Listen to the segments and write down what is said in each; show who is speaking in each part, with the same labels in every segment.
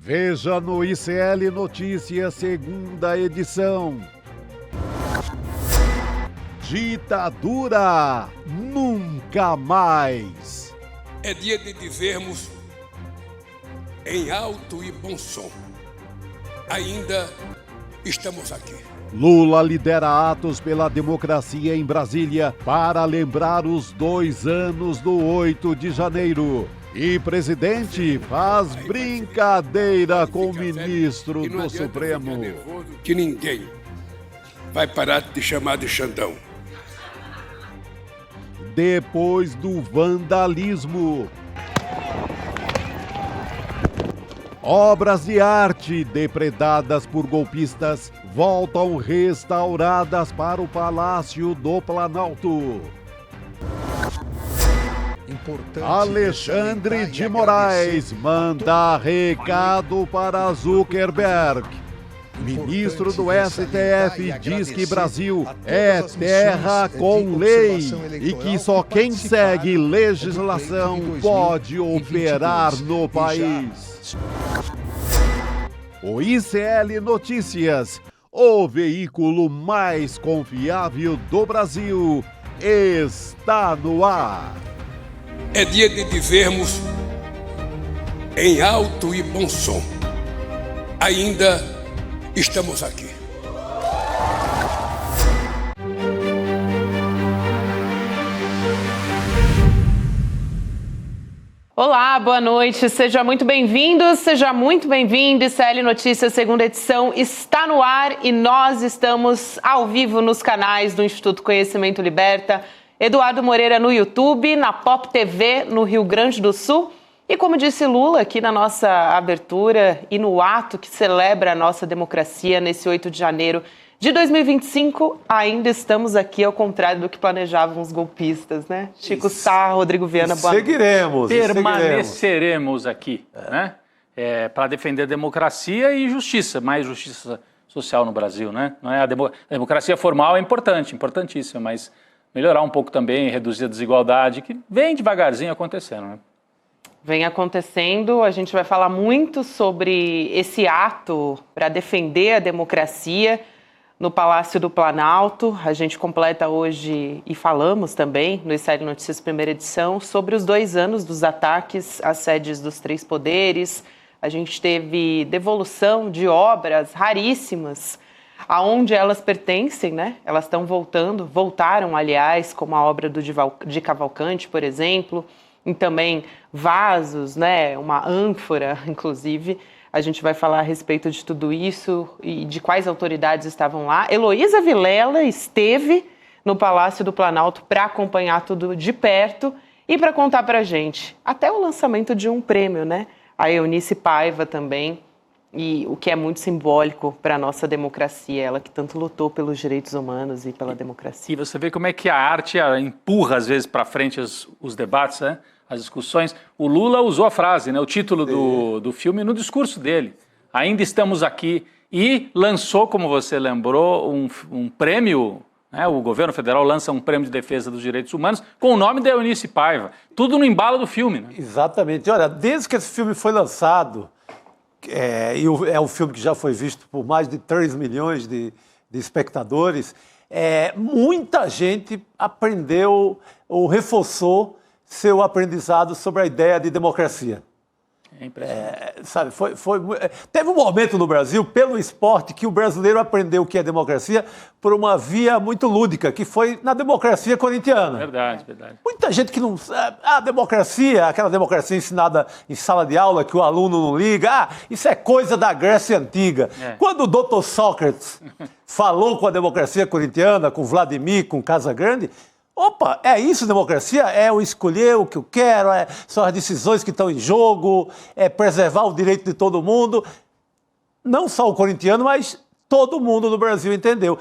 Speaker 1: Veja no ICL Notícias, segunda edição. Ditadura nunca mais.
Speaker 2: É dia de dizermos em alto e bom som: ainda estamos aqui.
Speaker 1: Lula lidera atos pela democracia em Brasília para lembrar os 2 anos do 8 de janeiro. E presidente faz brincadeira com o ministro do Supremo.
Speaker 2: Que ninguém vai parar de chamar de Xandão.
Speaker 1: Depois do vandalismo, obras de arte depredadas por golpistas voltam restauradas para o Palácio do Planalto. Alexandre de Moraes manda recado para Zuckerberg. Ministro do STF diz que Brasil é terra com lei e que só quem segue legislação pode operar no país. O ICL Notícias, o veículo mais confiável do Brasil, está no ar.
Speaker 2: É dia de dizermos em alto e bom som: ainda estamos aqui.
Speaker 3: Olá, boa noite, seja muito bem-vindo, seja muito bem-vindo. ICL Notícias, segunda edição, está no ar e nós estamos ao vivo nos canais do Instituto Conhecimento Liberta, Eduardo Moreira no YouTube, na Pop TV no Rio Grande do Sul. E como disse Lula aqui na nossa abertura e no ato que celebra a nossa democracia nesse 8 de janeiro de 2025, ainda estamos aqui, ao contrário do que planejavam os golpistas, né? Chico Sá, Rodrigo Viana, boa noite.
Speaker 4: Permaneceremos aqui, né? Para defender a democracia e justiça, mais justiça social no Brasil, né? Não é a democracia formal é importante, importantíssima, mas melhorar um pouco também, reduzir a desigualdade, que vem devagarzinho acontecendo, né?
Speaker 3: Vem acontecendo, a gente vai falar muito sobre esse ato para defender a democracia no Palácio do Planalto. A gente completa hoje e falamos também no ICL Notícias primeira edição sobre os 2 anos dos ataques às sedes dos 3 poderes. A gente teve devolução de obras raríssimas aonde elas pertencem, né? Elas estão voltaram, aliás, como a obra de Cavalcante, por exemplo, e também vasos, né? Uma ânfora, inclusive. A gente vai falar a respeito de tudo isso e de quais autoridades estavam lá. Heloísa Vilela esteve no Palácio do Planalto para acompanhar tudo de perto e para contar para a gente até o lançamento de um prêmio, né? A Eunice Paiva também, e o que é muito simbólico para a nossa democracia, ela que tanto lutou pelos direitos humanos e pela democracia.
Speaker 4: E você vê como é que a arte empurra, às vezes, para frente os debates, né? As discussões. O Lula usou a frase, né? O título do filme no discurso dele. Ainda estamos aqui. E lançou, como você lembrou, um prêmio, né? O governo federal lança um prêmio de defesa dos direitos humanos com o nome da Eunice Paiva. Tudo no embalo do filme, né?
Speaker 5: Exatamente. Olha, desde que esse filme foi lançado, é um filme que já foi visto por mais de 3 milhões de espectadores, muita gente aprendeu ou reforçou seu aprendizado sobre a ideia de democracia.
Speaker 4: É impressionante.
Speaker 5: Sabe, teve um momento no Brasil, pelo esporte, que o brasileiro aprendeu o que é democracia por uma via muito lúdica, que foi na democracia corintiana.
Speaker 4: Verdade, verdade.
Speaker 5: Muita gente que não sabe, a democracia, aquela democracia ensinada em sala de aula, que o aluno não liga, isso é coisa da Grécia Antiga. Quando o doutor Sócrates falou com a democracia corintiana, com Vladimir, com Casagrande, opa, é isso democracia? É eu escolher o que eu quero, são as decisões que estão em jogo, é preservar o direito de todo mundo. Não só o corintiano, mas todo mundo no Brasil entendeu.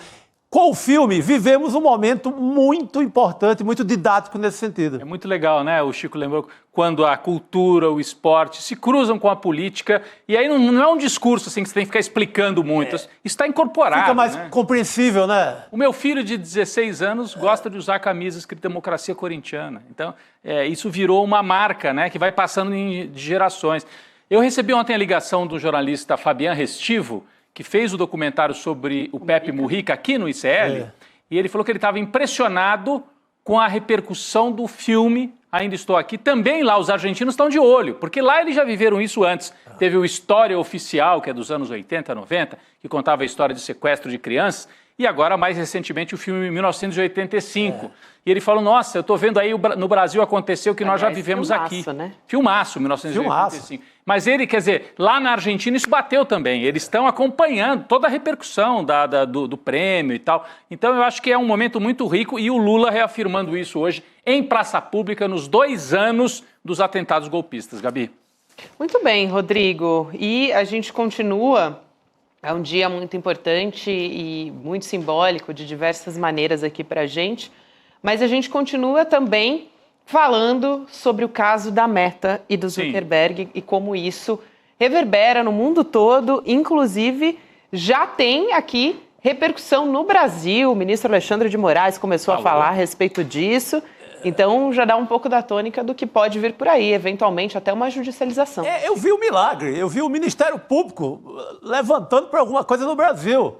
Speaker 5: Com o filme, vivemos um momento muito importante, muito didático nesse sentido.
Speaker 4: É muito legal, né? O Chico lembrou quando a cultura, o esporte se cruzam com a política, e aí não é um discurso assim que você tem que ficar explicando muito, isso está incorporado.
Speaker 5: Fica mais
Speaker 4: né?
Speaker 5: compreensível, né?
Speaker 4: O meu filho de 16 anos gosta de usar camisas escrito Democracia Corintiana. Então, isso virou uma marca, né, que vai passando de gerações. Eu recebi ontem a ligação do jornalista Fabian Restivo, que fez o documentário sobre o Pepe Mujica aqui no ICL, e ele falou que ele estava impressionado com a repercussão do filme Ainda Estou Aqui. Também lá os argentinos estão de olho, porque lá eles já viveram isso antes. Teve o História Oficial, que é dos anos 80, 90, que contava a história de sequestro de crianças, e agora, mais recentemente, o filme 1985. E ele falou, nossa, eu estou vendo aí no Brasil aconteceu o que nós já vivemos aqui.
Speaker 3: Né?
Speaker 4: Filmaço, 1985. Mas ele, quer dizer, lá na Argentina isso bateu também. Eles estão acompanhando toda a repercussão do prêmio e tal. Então eu acho que é um momento muito rico e o Lula reafirmando isso hoje em praça pública nos 2 anos dos atentados golpistas. Gabi.
Speaker 3: Muito bem, Rodrigo. E a gente continua, é um dia muito importante e muito simbólico de diversas maneiras aqui para a gente, mas a gente continua também falando sobre o caso da Meta e do Zuckerberg e como isso reverbera no mundo todo, inclusive já tem aqui repercussão no Brasil. O ministro Alexandre de Moraes começou a falar a respeito disso, então já dá um pouco da tônica do que pode vir por aí, eventualmente até uma judicialização.
Speaker 5: Eu vi o milagre, eu vi o Ministério Público levantando para alguma coisa no Brasil.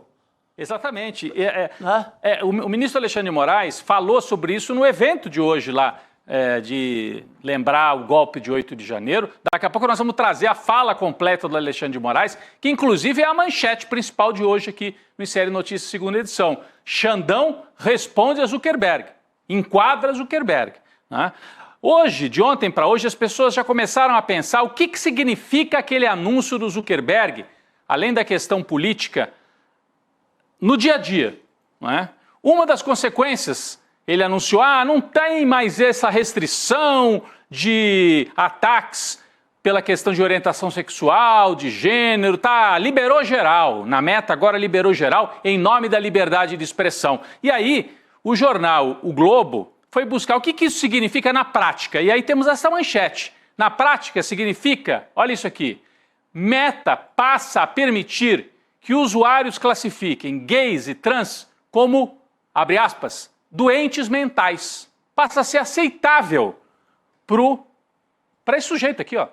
Speaker 4: Exatamente. O ministro Alexandre de Moraes falou sobre isso no evento de hoje lá, de lembrar o golpe de 8 de janeiro. Daqui a pouco nós vamos trazer a fala completa do Alexandre de Moraes, que inclusive é a manchete principal de hoje aqui no ICL Notícias, segunda edição. Xandão responde a Zuckerberg, enquadra Zuckerberg. Né? Hoje, de ontem para hoje, as pessoas já começaram a pensar o que significa aquele anúncio do Zuckerberg, além da questão política, no dia a dia. Não é? Uma das consequências, ele anunciou, não tem mais essa restrição de ataques pela questão de orientação sexual, de gênero, liberou geral. Na Meta agora liberou geral em nome da liberdade de expressão. E aí, o jornal O Globo foi buscar o que isso significa na prática. E aí temos essa manchete. Na prática significa, olha isso aqui, Meta passa a permitir que usuários classifiquem gays e trans como, abre aspas, doentes mentais. Passa a ser aceitável para esse sujeito aqui, ó.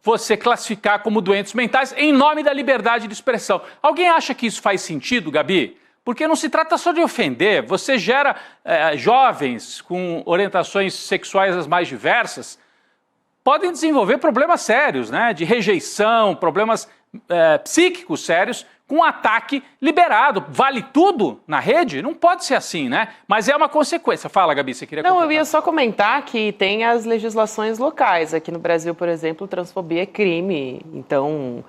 Speaker 4: Você classificar como doentes mentais em nome da liberdade de expressão. Alguém acha que isso faz sentido, Gabi? Porque não se trata só de ofender. Você gera jovens com orientações sexuais as mais diversas, podem desenvolver problemas sérios, né? De rejeição, problemas psíquicos sérios, com um ataque liberado. Vale tudo na rede? Não pode ser assim, né? Mas é uma consequência. Fala, Gabi, você queria comentar?
Speaker 3: Não, eu ia só comentar que tem as legislações locais. Aqui no Brasil, por exemplo, transfobia é crime. Então,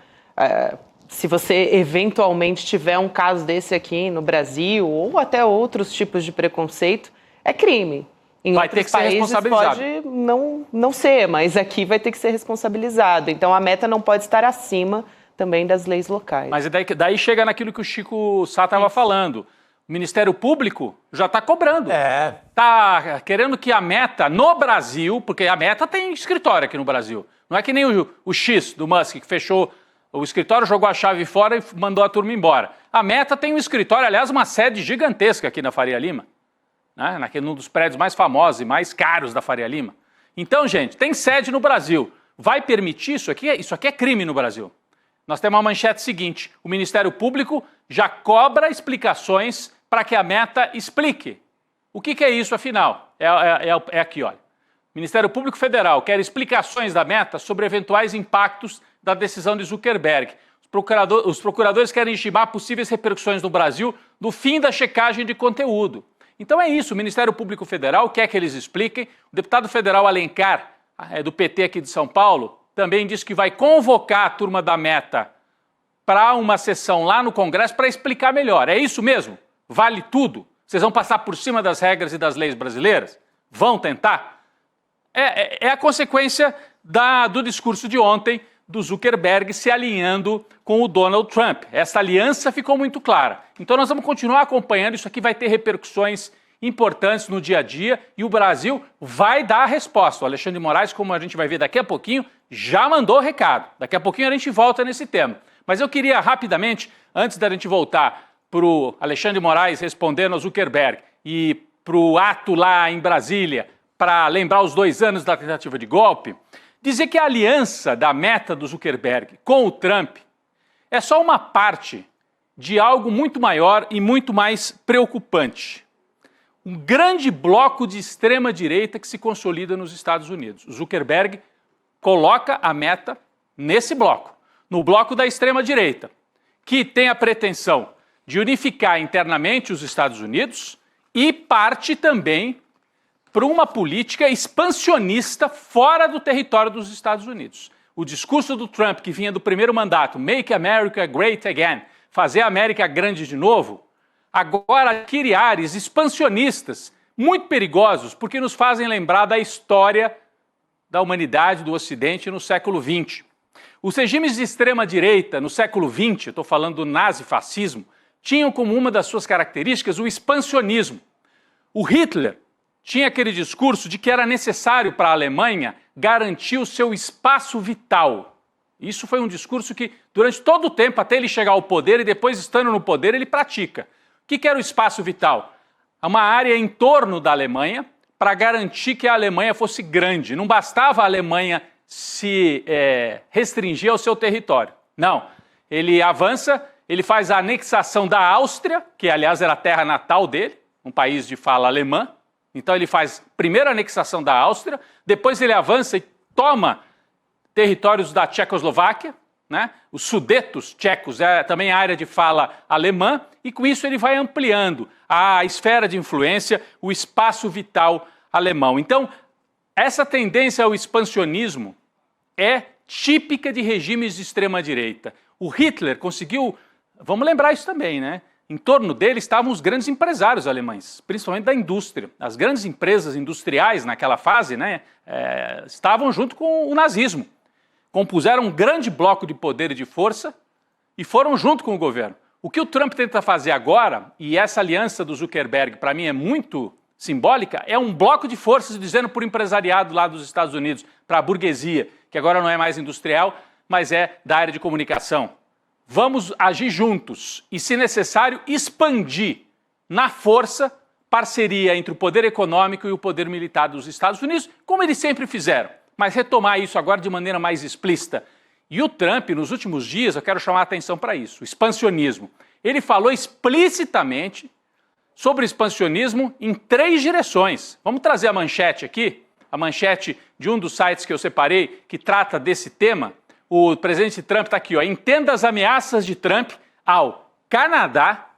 Speaker 3: se você eventualmente tiver um caso desse aqui no Brasil, ou até outros tipos de preconceito, é crime. Em
Speaker 4: vai ter que ser responsabilizado.
Speaker 3: Pode não ser, mas aqui vai ter que ser responsabilizado. Então, a Meta não pode estar acima também das leis locais.
Speaker 4: Mas daí chega naquilo que o Chico Sá estava falando. O Ministério Público já está cobrando. Está querendo que a Meta, no Brasil, porque a Meta tem escritório aqui no Brasil. Não é que nem o X do Musk, que fechou o escritório, jogou a chave fora e mandou a turma embora. A Meta tem um escritório, aliás, uma sede gigantesca aqui na Faria Lima. Né? Num dos prédios mais famosos e mais caros da Faria Lima. Então, gente, tem sede no Brasil. Vai permitir isso aqui? Isso aqui é crime no Brasil. Nós temos uma manchete seguinte, o Ministério Público já cobra explicações para que a Meta explique. O que é isso, afinal? É aqui, olha. Ministério Público Federal quer explicações da Meta sobre eventuais impactos da decisão de Zuckerberg. Os procuradores querem estimar possíveis repercussões no Brasil do fim da checagem de conteúdo. Então é isso, o Ministério Público Federal quer que eles expliquem. O deputado federal Alencar, do PT aqui de São Paulo, também disse que vai convocar a turma da Meta para uma sessão lá no Congresso para explicar melhor. É isso mesmo? Vale tudo? Vocês vão passar por cima das regras e das leis brasileiras? Vão tentar? É a consequência do discurso de ontem do Zuckerberg se alinhando com o Donald Trump. Essa aliança ficou muito clara. Então nós vamos continuar acompanhando, isso aqui vai ter repercussões importantes no dia a dia e o Brasil vai dar a resposta. O Alexandre de Moraes, como a gente vai ver daqui a pouquinho, já mandou o recado. Daqui a pouquinho a gente volta nesse tema. Mas eu queria rapidamente, antes da gente voltar para o Alexandre de Moraes respondendo ao Zuckerberg e para o ato lá em Brasília, para lembrar os 2 anos da tentativa de golpe, Dizer que a aliança da Meta do Zuckerberg com o Trump é só uma parte de algo muito maior e muito mais preocupante. Um grande bloco de extrema-direita que se consolida nos Estados Unidos. O Zuckerberg coloca a Meta nesse bloco, no bloco da extrema-direita, que tem a pretensão de unificar internamente os Estados Unidos e parte também para uma política expansionista fora do território dos Estados Unidos. O discurso do Trump, que vinha do primeiro mandato, Make America Great Again, fazer a América grande de novo, agora adquire ares expansionistas muito perigosos, porque nos fazem lembrar da história da humanidade, do Ocidente no século XX. Os regimes de extrema-direita no século XX, estou falando do nazifascismo, tinham como uma das suas características o expansionismo. O Hitler tinha aquele discurso de que era necessário para a Alemanha garantir o seu espaço vital. Isso foi um discurso que, durante todo o tempo, até ele chegar ao poder e depois, estando no poder, ele pratica. O que era o espaço vital? Uma área em torno da Alemanha para garantir que a Alemanha fosse grande. Não bastava a Alemanha se restringir ao seu território. Não. Ele avança, ele faz a anexação da Áustria, que aliás era a terra natal dele, um país de fala alemã. Então ele faz primeiro a anexação da Áustria, depois ele avança e toma territórios da Tchecoslováquia, né? Os Sudetos tchecos é também a área de fala alemã, e com isso ele vai ampliando a esfera de influência, o espaço vital alemão. Então, essa tendência ao expansionismo é típica de regimes de extrema-direita. O Hitler conseguiu, vamos lembrar isso também, né? Em torno dele estavam os grandes empresários alemães, principalmente da indústria. As grandes empresas industriais naquela fase, né, estavam junto com o nazismo. Compuseram um grande bloco de poder e de força e foram junto com o governo. O que o Trump tenta fazer agora, e essa aliança do Zuckerberg para mim é muito simbólica, é um bloco de forças dizendo para o empresariado lá dos Estados Unidos, para a burguesia, que agora não é mais industrial, mas é da área de comunicação. Vamos agir juntos e, se necessário, expandir na força parceria entre o poder econômico e o poder militar dos Estados Unidos, como eles sempre fizeram, mas retomar isso agora de maneira mais explícita. E o Trump, nos últimos dias, eu quero chamar a atenção para isso, o expansionismo. Ele falou explicitamente sobre expansionismo em 3 direções. Vamos trazer a manchete aqui, a manchete de um dos sites que eu separei, que trata desse tema. O presidente Trump está aqui, ó. Entenda as ameaças de Trump ao Canadá,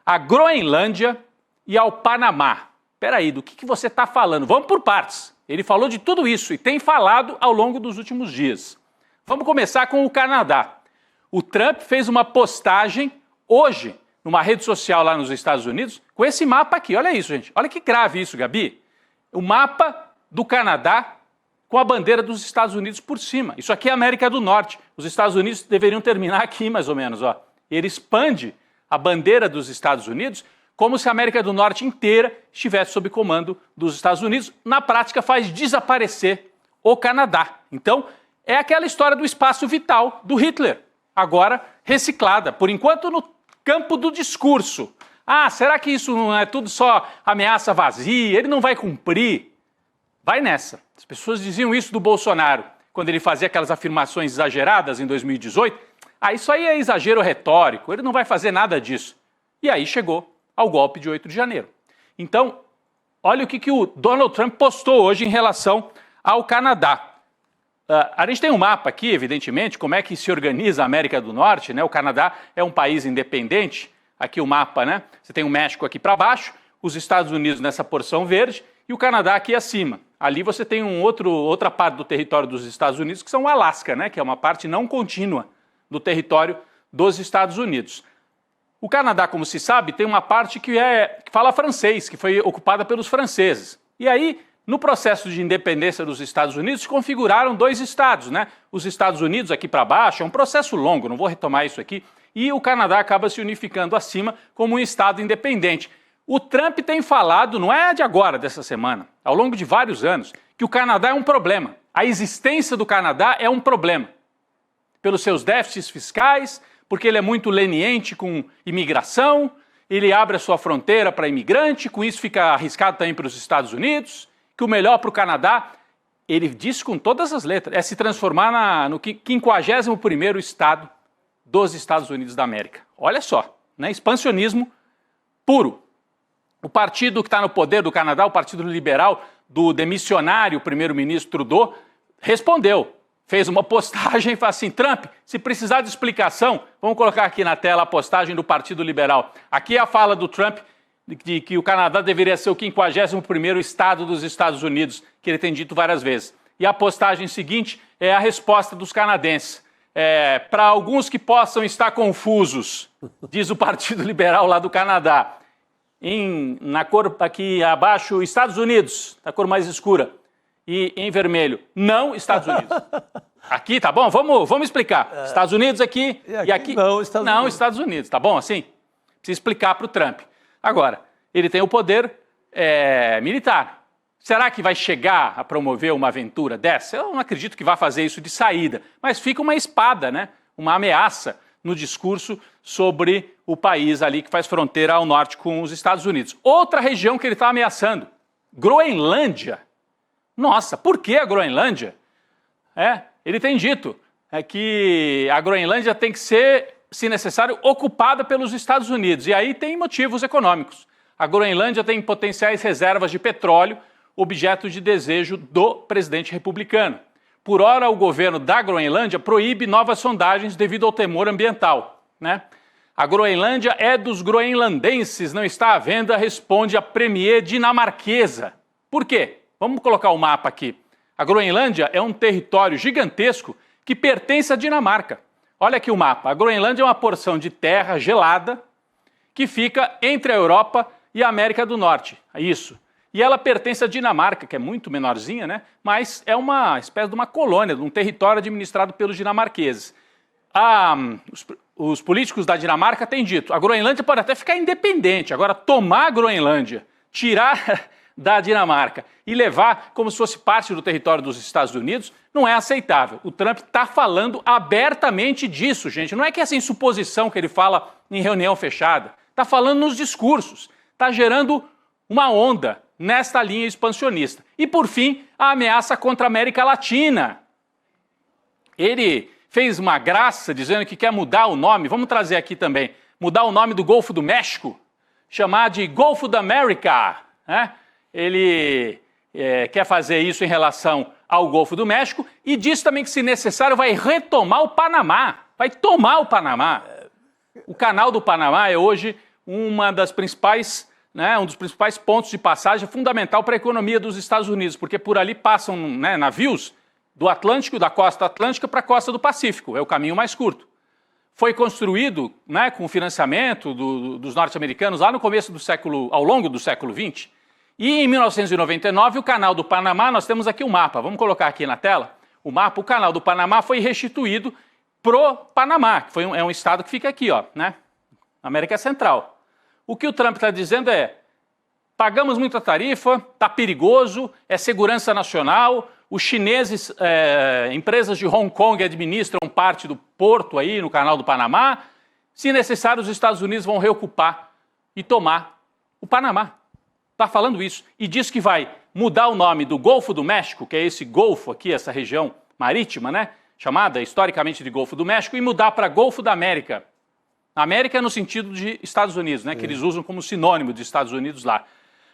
Speaker 4: à Groenlândia e ao Panamá. Espera aí, do que você está falando? Vamos por partes. Ele falou de tudo isso e tem falado ao longo dos últimos dias. Vamos começar com o Canadá. O Trump fez uma postagem hoje, numa rede social lá nos Estados Unidos, com esse mapa aqui. Olha isso, gente. Olha que grave isso, Gabi. O mapa do Canadá com a bandeira dos Estados Unidos por cima. Isso aqui é a América do Norte. Os Estados Unidos deveriam terminar aqui, mais ou menos, ó. Ele expande a bandeira dos Estados Unidos como se a América do Norte inteira estivesse sob comando dos Estados Unidos. Na prática, faz desaparecer o Canadá. Então, é aquela história do espaço vital do Hitler, agora reciclada, por enquanto no campo do discurso. Ah, será que isso não é tudo só ameaça vazia? Ele não vai cumprir? Vai nessa. As pessoas diziam isso do Bolsonaro, quando ele fazia aquelas afirmações exageradas em 2018. Ah, isso aí é exagero retórico, ele não vai fazer nada disso. E aí chegou ao golpe de 8 de janeiro. Então, olha o que o Donald Trump postou hoje em relação ao Canadá. A gente tem um mapa aqui, evidentemente, como é que se organiza a América do Norte, né? O Canadá é um país independente, aqui o mapa, né? Você tem o México aqui para baixo, os Estados Unidos nessa porção verde e o Canadá aqui acima. Ali você tem outra parte do território dos Estados Unidos, que são o Alasca, né? Que é uma parte não contínua do território dos Estados Unidos. O Canadá, como se sabe, tem uma parte que fala francês, que foi ocupada pelos franceses. E aí, no processo de independência dos Estados Unidos, se configuraram 2 estados, né? Os Estados Unidos aqui para baixo, é um processo longo, não vou retomar isso aqui, e o Canadá acaba se unificando acima como um estado independente. O Trump tem falado, não é de agora, dessa semana, ao longo de vários anos, que o Canadá é um problema. A existência do Canadá é um problema. Pelos seus déficits fiscais, porque ele é muito leniente com imigração, ele abre a sua fronteira para imigrante, com isso fica arriscado também para os Estados Unidos, que o melhor para o Canadá ele diz com todas as letras, é se transformar no 51º estado dos Estados Unidos da América. Olha só, né? Expansionismo puro. O partido que está no poder do Canadá, o Partido Liberal, do demissionário primeiro-ministro Trudeau, respondeu. Fez uma postagem e falou assim: Trump, se precisar de explicação, vamos colocar aqui na tela a postagem do Partido Liberal. Aqui é a fala do Trump de que o Canadá deveria ser o 51º estado dos Estados Unidos, que ele tem dito várias vezes. E a postagem seguinte é a resposta dos canadenses. Para alguns que possam estar confusos, diz o Partido Liberal lá do Canadá, na cor aqui abaixo, Estados Unidos, na cor mais escura. E em vermelho, não Estados Unidos. Aqui, tá bom? Vamos explicar. Estados Unidos aqui e aqui
Speaker 5: não, Estados
Speaker 4: Unidos. Tá bom assim? Precisa explicar para o Trump. Agora, ele tem o poder militar. Será que vai chegar a promover uma aventura dessa? Eu não acredito que vá fazer isso de saída. Mas fica uma espada, né? Uma ameaça no discurso sobre o país ali que faz fronteira ao norte com os Estados Unidos. Outra região que ele está ameaçando, Groenlândia. Nossa, por que a Groenlândia? Ele tem dito que a Groenlândia tem que ser, se necessário, ocupada pelos Estados Unidos. E aí tem motivos econômicos. A Groenlândia tem potenciais reservas de petróleo, objeto de desejo do presidente republicano. Por ora, o governo da Groenlândia proíbe novas sondagens devido ao temor ambiental, né? A Groenlândia é dos groenlandenses, não está à venda, responde a premier dinamarquesa. Por quê? Vamos colocar o mapa aqui. A Groenlândia é um território gigantesco que pertence à Dinamarca. Olha aqui o mapa. A Groenlândia é uma porção de terra gelada que fica entre a Europa e a América do Norte. Isso. E ela pertence à Dinamarca, que é muito menorzinha, né? Mas é uma espécie de uma colônia, de um território administrado pelos dinamarqueses. Os políticos da Dinamarca têm dito, a Groenlândia pode até ficar independente, agora tomar a Groenlândia, tirar da Dinamarca e levar como se fosse parte do território dos Estados Unidos, não é aceitável. O Trump está falando abertamente disso, gente. Não é que essa suposição que ele fala em reunião fechada. Está falando nos discursos. Está gerando uma onda nesta linha expansionista. E, por fim, a ameaça contra a América Latina. Ele fez uma graça dizendo que quer mudar o nome, vamos trazer aqui também, mudar o nome do Golfo do México, chamar de Golfo da América, né? Ele quer fazer isso em relação ao Golfo do México e diz também que, se necessário, vai retomar o Panamá, vai tomar o Panamá. O Canal do Panamá é hoje um dos principais pontos de passagem fundamental para a economia dos Estados Unidos, porque por ali passam, né, navios do Atlântico, da costa atlântica para a costa do Pacífico, é o caminho mais curto. Foi construído, né, com financiamento dos norte-americanos lá no começo do século, ao longo do século XX. E em 1999, o Canal do Panamá, nós temos aqui um mapa, vamos colocar aqui na tela, o mapa, o Canal do Panamá foi restituído pro Panamá, que é um estado que fica aqui, ó, né, na América Central. O que o Trump está dizendo é, pagamos muita tarifa, está perigoso, é segurança nacional, os chineses, empresas de Hong Kong administram parte do porto aí no Canal do Panamá, se necessário os Estados Unidos vão reocupar e tomar o Panamá. Está falando isso e diz que vai mudar o nome do Golfo do México, que é esse golfo aqui, essa região marítima, né, chamada historicamente de Golfo do México, e mudar para Golfo da América. América no sentido de Estados Unidos, né, que eles usam como sinônimo de Estados Unidos lá.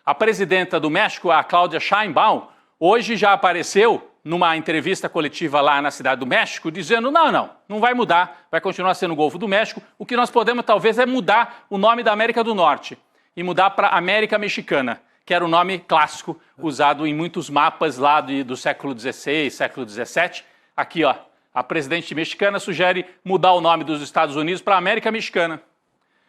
Speaker 4: A presidenta do México, a Claudia Sheinbaum, hoje já apareceu numa entrevista coletiva lá na Cidade do México, dizendo, não vai mudar, vai continuar sendo o Golfo do México, o que nós podemos talvez é mudar o nome da América do Norte e mudar para América Mexicana, que era o nome clássico usado em muitos mapas lá do século XVI, século XVII. Aqui, ó, a presidente mexicana sugere mudar o nome dos Estados Unidos para América Mexicana,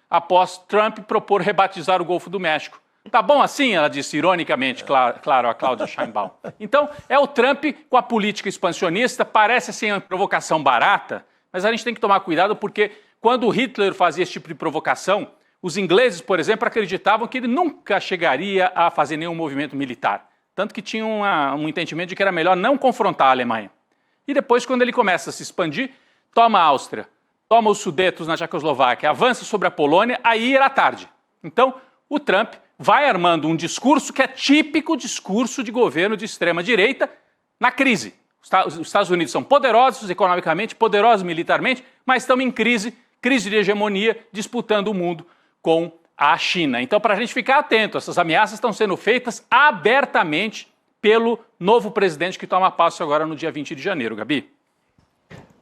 Speaker 4: após Trump propor rebatizar o Golfo do México. Tá bom assim, ela disse ironicamente, claro, a Claudia Sheinbaum. Então, é o Trump com a política expansionista, parece assim uma provocação barata, mas a gente tem que tomar cuidado porque quando Hitler fazia esse tipo de provocação, os ingleses, por exemplo, acreditavam que ele nunca chegaria a fazer nenhum movimento militar. Tanto que tinham um entendimento de que era melhor não confrontar a Alemanha. E depois, quando ele começa a se expandir, toma a Áustria, toma os Sudetos na Tchecoslováquia, avança sobre a Polônia, aí era tarde. Então, o Trump vai armando um discurso que é típico discurso de governo de extrema-direita, na crise. Os Estados Unidos são poderosos economicamente, poderosos militarmente, mas estão em crise de hegemonia, disputando o mundo com a China. Então, para a gente ficar atento, essas ameaças estão sendo feitas abertamente pelo novo presidente que toma posse agora no dia 20 de janeiro. Gabi?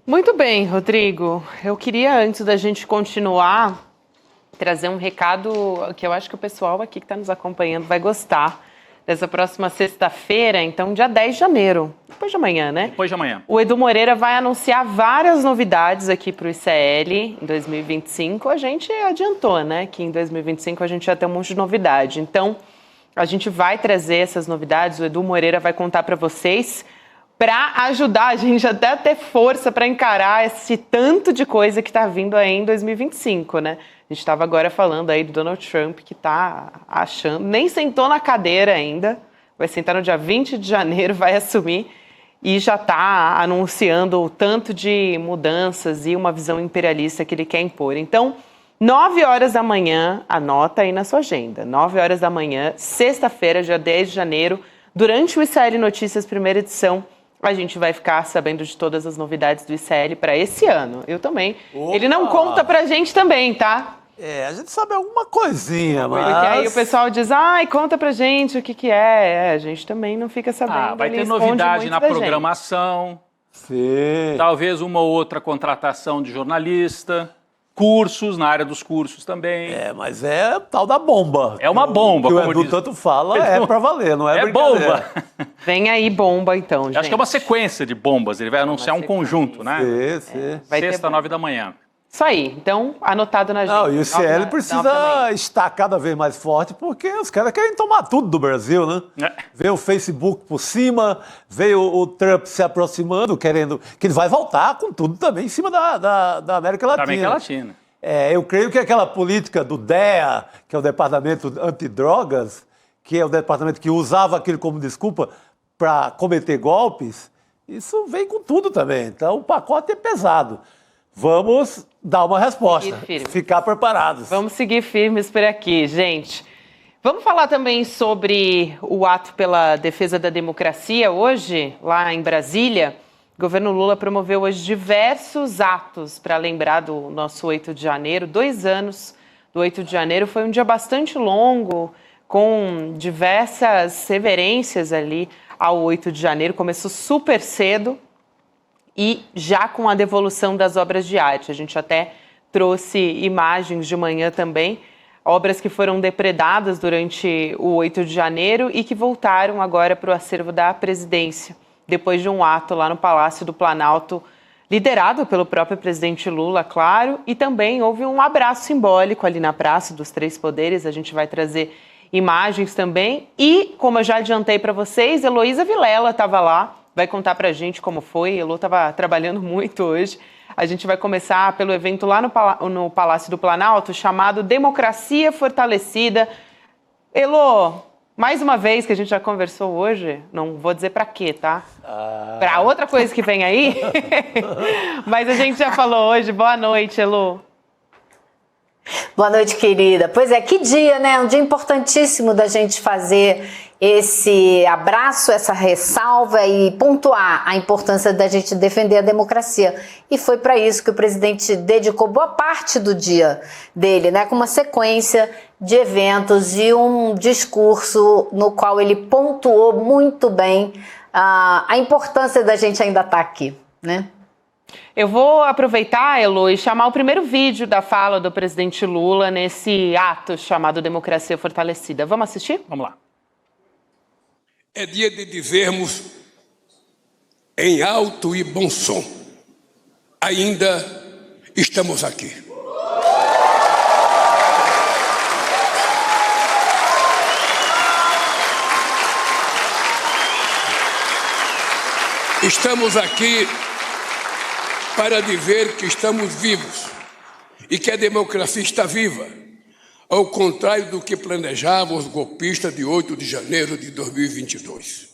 Speaker 3: Muito bem, Rodrigo. Eu queria, antes da gente continuar, trazer um recado que eu acho que o pessoal aqui que está nos acompanhando vai gostar. Dessa próxima sexta-feira, então, dia 10 de janeiro, depois de amanhã, né?
Speaker 4: Depois de amanhã.
Speaker 3: O Edu Moreira vai anunciar várias novidades aqui para o ICL em 2025. A gente adiantou, né, que em 2025 a gente ia ter um monte de novidade. Então, a gente vai trazer essas novidades, o Edu Moreira vai contar para vocês, para ajudar a gente até a ter força para encarar esse tanto de coisa que está vindo aí em 2025, né? A gente estava agora falando aí do Donald Trump, que está achando, nem sentou na cadeira ainda, vai sentar no dia 20 de janeiro, vai assumir e já está anunciando o tanto de mudanças e uma visão imperialista que ele quer impor. Então, 9 horas da manhã, anota aí na sua agenda, 9 horas da manhã, sexta-feira, dia 10 de janeiro, durante o ICL Notícias, primeira edição, a gente vai ficar sabendo de todas as novidades do ICL para esse ano. Eu também.
Speaker 5: Opa!
Speaker 3: Ele não conta pra gente também, tá?
Speaker 5: A gente sabe alguma coisinha, mas...
Speaker 3: Porque aí o pessoal diz, ai, conta pra gente o que é. A gente também não fica sabendo.
Speaker 4: Vai
Speaker 3: ele
Speaker 4: ter
Speaker 3: esconde
Speaker 4: novidade
Speaker 3: muito
Speaker 4: na
Speaker 3: da gente.
Speaker 4: programação,
Speaker 5: Sim.
Speaker 4: talvez uma ou outra contratação de jornalista, cursos, na área dos cursos também.
Speaker 5: Mas é tal da bomba.
Speaker 4: É uma bomba,
Speaker 5: que o
Speaker 4: como
Speaker 5: Edu
Speaker 4: diz.
Speaker 5: tanto fala, é pra valer, não é
Speaker 4: É
Speaker 5: brincadeira.
Speaker 4: bomba!
Speaker 3: Vem aí bomba, então, gente.
Speaker 4: Eu acho que é uma sequência de bombas, ele vai anunciar um conjunto, né?
Speaker 5: Sim.
Speaker 3: Vai ter
Speaker 4: Sexta,
Speaker 3: bomba.
Speaker 4: 9 da manhã.
Speaker 3: Isso aí. Então, anotado na agenda.
Speaker 5: Não, e o
Speaker 3: 9
Speaker 5: ICL
Speaker 3: da manhã
Speaker 5: precisa estar cada vez mais forte, porque os caras querem tomar tudo do Brasil, né? Veio o Facebook por cima, veio o Trump se aproximando, querendo... que ele vai voltar com tudo também em cima da América Latina.
Speaker 4: Da América Latina.
Speaker 5: Eu creio que aquela política do DEA, que é o Departamento Antidrogas, que é o departamento que usava aquilo como desculpa para cometer golpes, isso vem com tudo também. Então, o pacote é pesado. Vamos dar uma resposta, ficar preparados.
Speaker 3: Vamos seguir firmes por aqui, gente. Vamos falar também sobre o ato pela defesa da democracia hoje, lá em Brasília. O governo Lula promoveu hoje diversos atos para lembrar do nosso 8 de janeiro. 2 anos do 8 de janeiro. Foi um dia bastante longo, com diversas reverências ali ao 8 de janeiro. Começou super cedo e já com a devolução das obras de arte. A gente até trouxe imagens de manhã também, obras que foram depredadas durante o 8 de janeiro e que voltaram agora para o acervo da presidência, depois de um ato lá no Palácio do Planalto, liderado pelo próprio presidente Lula, claro, e também houve um abraço simbólico ali na Praça dos Três Poderes. A gente vai trazer imagens também. E, como eu já adiantei para vocês, Heloísa Vilela estava lá, vai contar para a gente como foi. Elo estava trabalhando muito hoje. A gente vai começar pelo evento lá no Palácio do Planalto, chamado Democracia Fortalecida. Elo, mais uma vez que a gente já conversou hoje, não vou dizer para quê, tá? Para outra coisa que vem aí. Mas a gente já falou hoje. Boa noite, Elo.
Speaker 6: Boa noite, querida. Pois é, que dia, né? Um dia importantíssimo da gente fazer esse abraço, essa ressalva e pontuar a importância da gente defender a democracia. E foi para isso que o presidente dedicou boa parte do dia dele, né? Com uma sequência de eventos e um discurso no qual ele pontuou muito bem a importância da gente ainda estar aqui, né?
Speaker 3: Eu vou aproveitar, Elo, e chamar o primeiro vídeo da fala do presidente Lula nesse ato chamado Democracia Fortalecida. Vamos assistir?
Speaker 4: Vamos lá.
Speaker 2: É dia de dizermos em alto e bom som: ainda estamos aqui. Estamos aqui para dizer que estamos vivos e que a democracia está viva, ao contrário do que planejavam os golpistas de 8 de janeiro de 2022.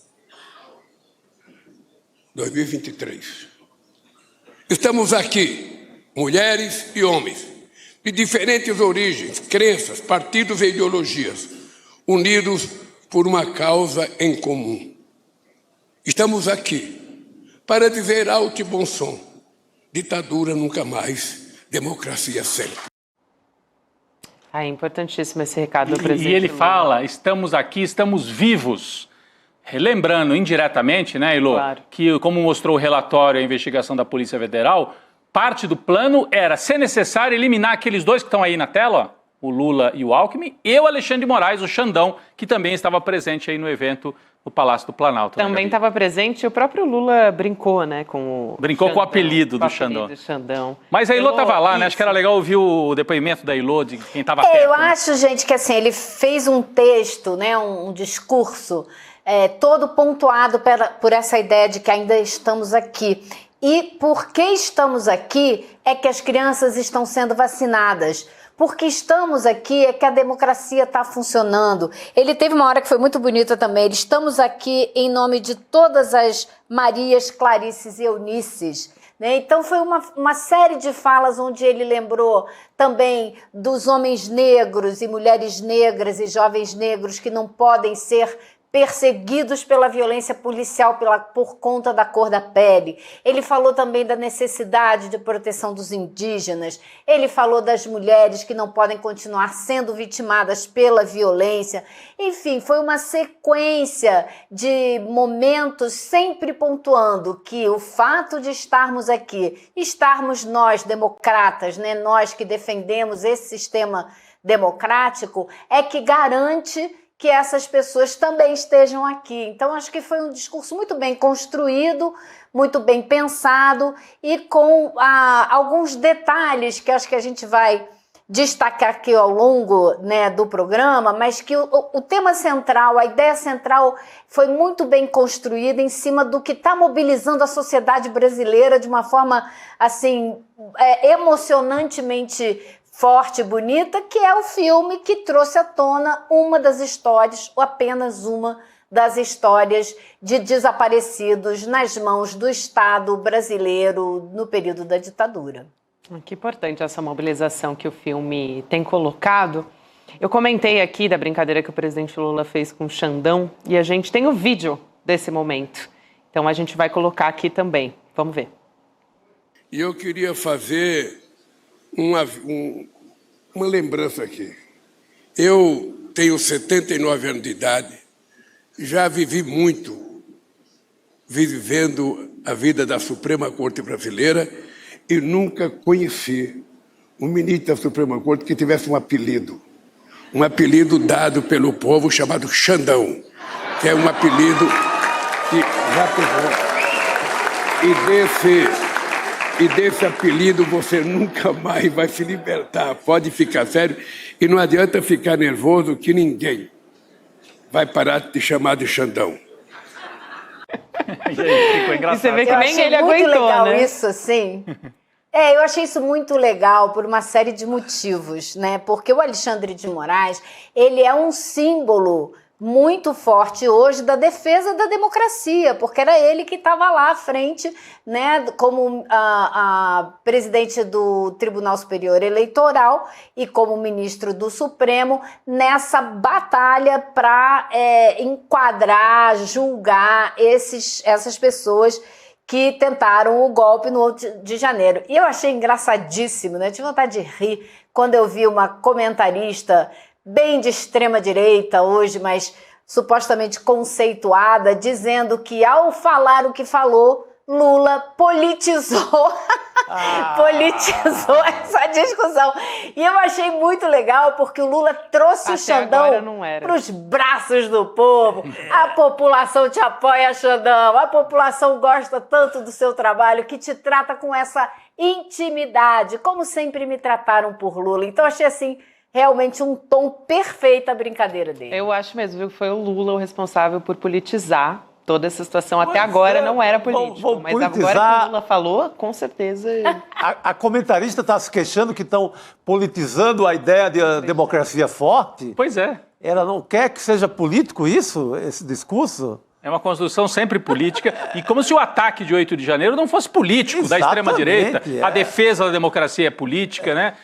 Speaker 2: 2023. Estamos aqui, mulheres e homens, de diferentes origens, crenças, partidos e ideologias, unidos por uma causa em comum. Estamos aqui para dizer alto e bom som: ditadura nunca mais, democracia sempre.
Speaker 3: É importantíssimo esse recado do presidente.
Speaker 4: E ele
Speaker 3: Lula.
Speaker 4: fala, estamos aqui, estamos vivos. Lembrando indiretamente, né, Ilô,
Speaker 3: Claro.
Speaker 4: que como mostrou o relatório, a investigação da Polícia Federal, parte do plano era, se necessário, eliminar aqueles dois que estão aí na tela, ó, o Lula e o Alckmin, e o Alexandre de Moraes, o Xandão, que também estava presente aí no evento no Palácio do Planalto.
Speaker 3: Também estava presente, o próprio Lula brincou, né, com o
Speaker 4: Brincou com o apelido do
Speaker 3: Xandão.
Speaker 4: Mas a Ilô estava lá, né?
Speaker 3: isso.
Speaker 4: Acho que era legal ouvir o depoimento da Ilô, de quem estava perto.
Speaker 6: Eu
Speaker 4: né?
Speaker 6: acho, gente, que assim, ele fez um texto, né, um discurso todo pontuado por essa ideia de que ainda estamos aqui. E por que estamos aqui é que as crianças estão sendo vacinadas. Porque estamos aqui é que a democracia está funcionando. Ele teve uma hora que foi muito bonita também. Estamos aqui em nome de todas as Marias, Clarices e Eunices. Né? Então foi uma série de falas onde ele lembrou também dos homens negros e mulheres negras e jovens negros que não podem ser perseguidos pela violência policial por conta da cor da pele. Ele falou também da necessidade de proteção dos indígenas. Ele falou das mulheres que não podem continuar sendo vitimadas pela violência. Enfim, foi uma sequência de momentos sempre pontuando que o fato de estarmos aqui, estarmos nós democratas, né, nós que defendemos esse sistema democrático, é que garante que essas pessoas também estejam aqui. Então, acho que foi um discurso muito bem construído, muito bem pensado e com alguns detalhes que acho que a gente vai destacar aqui ao longo, né, do programa, mas que o tema central, a ideia central foi muito bem construída em cima do que está mobilizando a sociedade brasileira de uma forma assim, emocionantemente forte e bonita, que é o filme que trouxe à tona uma das histórias, ou apenas uma das histórias de desaparecidos nas mãos do Estado brasileiro no período da ditadura.
Speaker 3: Que importante essa mobilização que o filme tem colocado. Eu comentei aqui da brincadeira que o presidente Lula fez com o Xandão e a gente tem o vídeo desse momento. Então a gente vai colocar aqui também. Vamos ver.
Speaker 2: E eu queria fazer uma lembrança aqui. Eu tenho 79 anos de idade, já vivi muito, vivendo a vida da Suprema Corte Brasileira e nunca conheci um ministro da Suprema Corte que tivesse um apelido dado pelo povo chamado Xandão, que é um apelido que já pegou. E desse apelido você nunca mais vai se libertar. Pode ficar sério. E não adianta ficar nervoso que ninguém vai parar de te chamar de Xandão.
Speaker 4: Ficou engraçado.
Speaker 3: E você vê que nem ele
Speaker 6: muito
Speaker 3: aguentou,
Speaker 6: legal
Speaker 3: né?
Speaker 6: isso, assim. Eu achei isso muito legal por uma série de motivos, né? Porque o Alexandre de Moraes, ele é um símbolo muito forte hoje da defesa da democracia, porque era ele que estava lá à frente, né, como a presidente do Tribunal Superior Eleitoral e como ministro do Supremo, nessa batalha para enquadrar, julgar essas pessoas que tentaram o golpe no 8 de janeiro. E eu achei engraçadíssimo, né? Tive vontade de rir quando eu vi uma comentarista bem de extrema-direita hoje, mas supostamente conceituada, dizendo que ao falar o que falou, Lula politizou essa discussão. E eu achei muito legal, porque o Lula trouxe o Xandão para os braços do povo. A população te apoia, Xandão. A população gosta tanto do seu trabalho que te trata com essa intimidade, como sempre me trataram por Lula. Então, achei assim realmente um tom perfeito a brincadeira dele.
Speaker 3: Eu acho mesmo, viu, que foi o Lula o responsável por politizar toda essa situação. Até agora não era político, mas agora que o Lula falou, com certeza...
Speaker 5: A comentarista está se queixando que estão politizando a ideia de democracia forte.
Speaker 4: Pois é.
Speaker 5: Ela não quer que seja político isso, esse discurso?
Speaker 4: É uma construção sempre política, e como se o ataque de 8 de janeiro não fosse político. Exatamente, da extrema-direita. A defesa da democracia é política, né?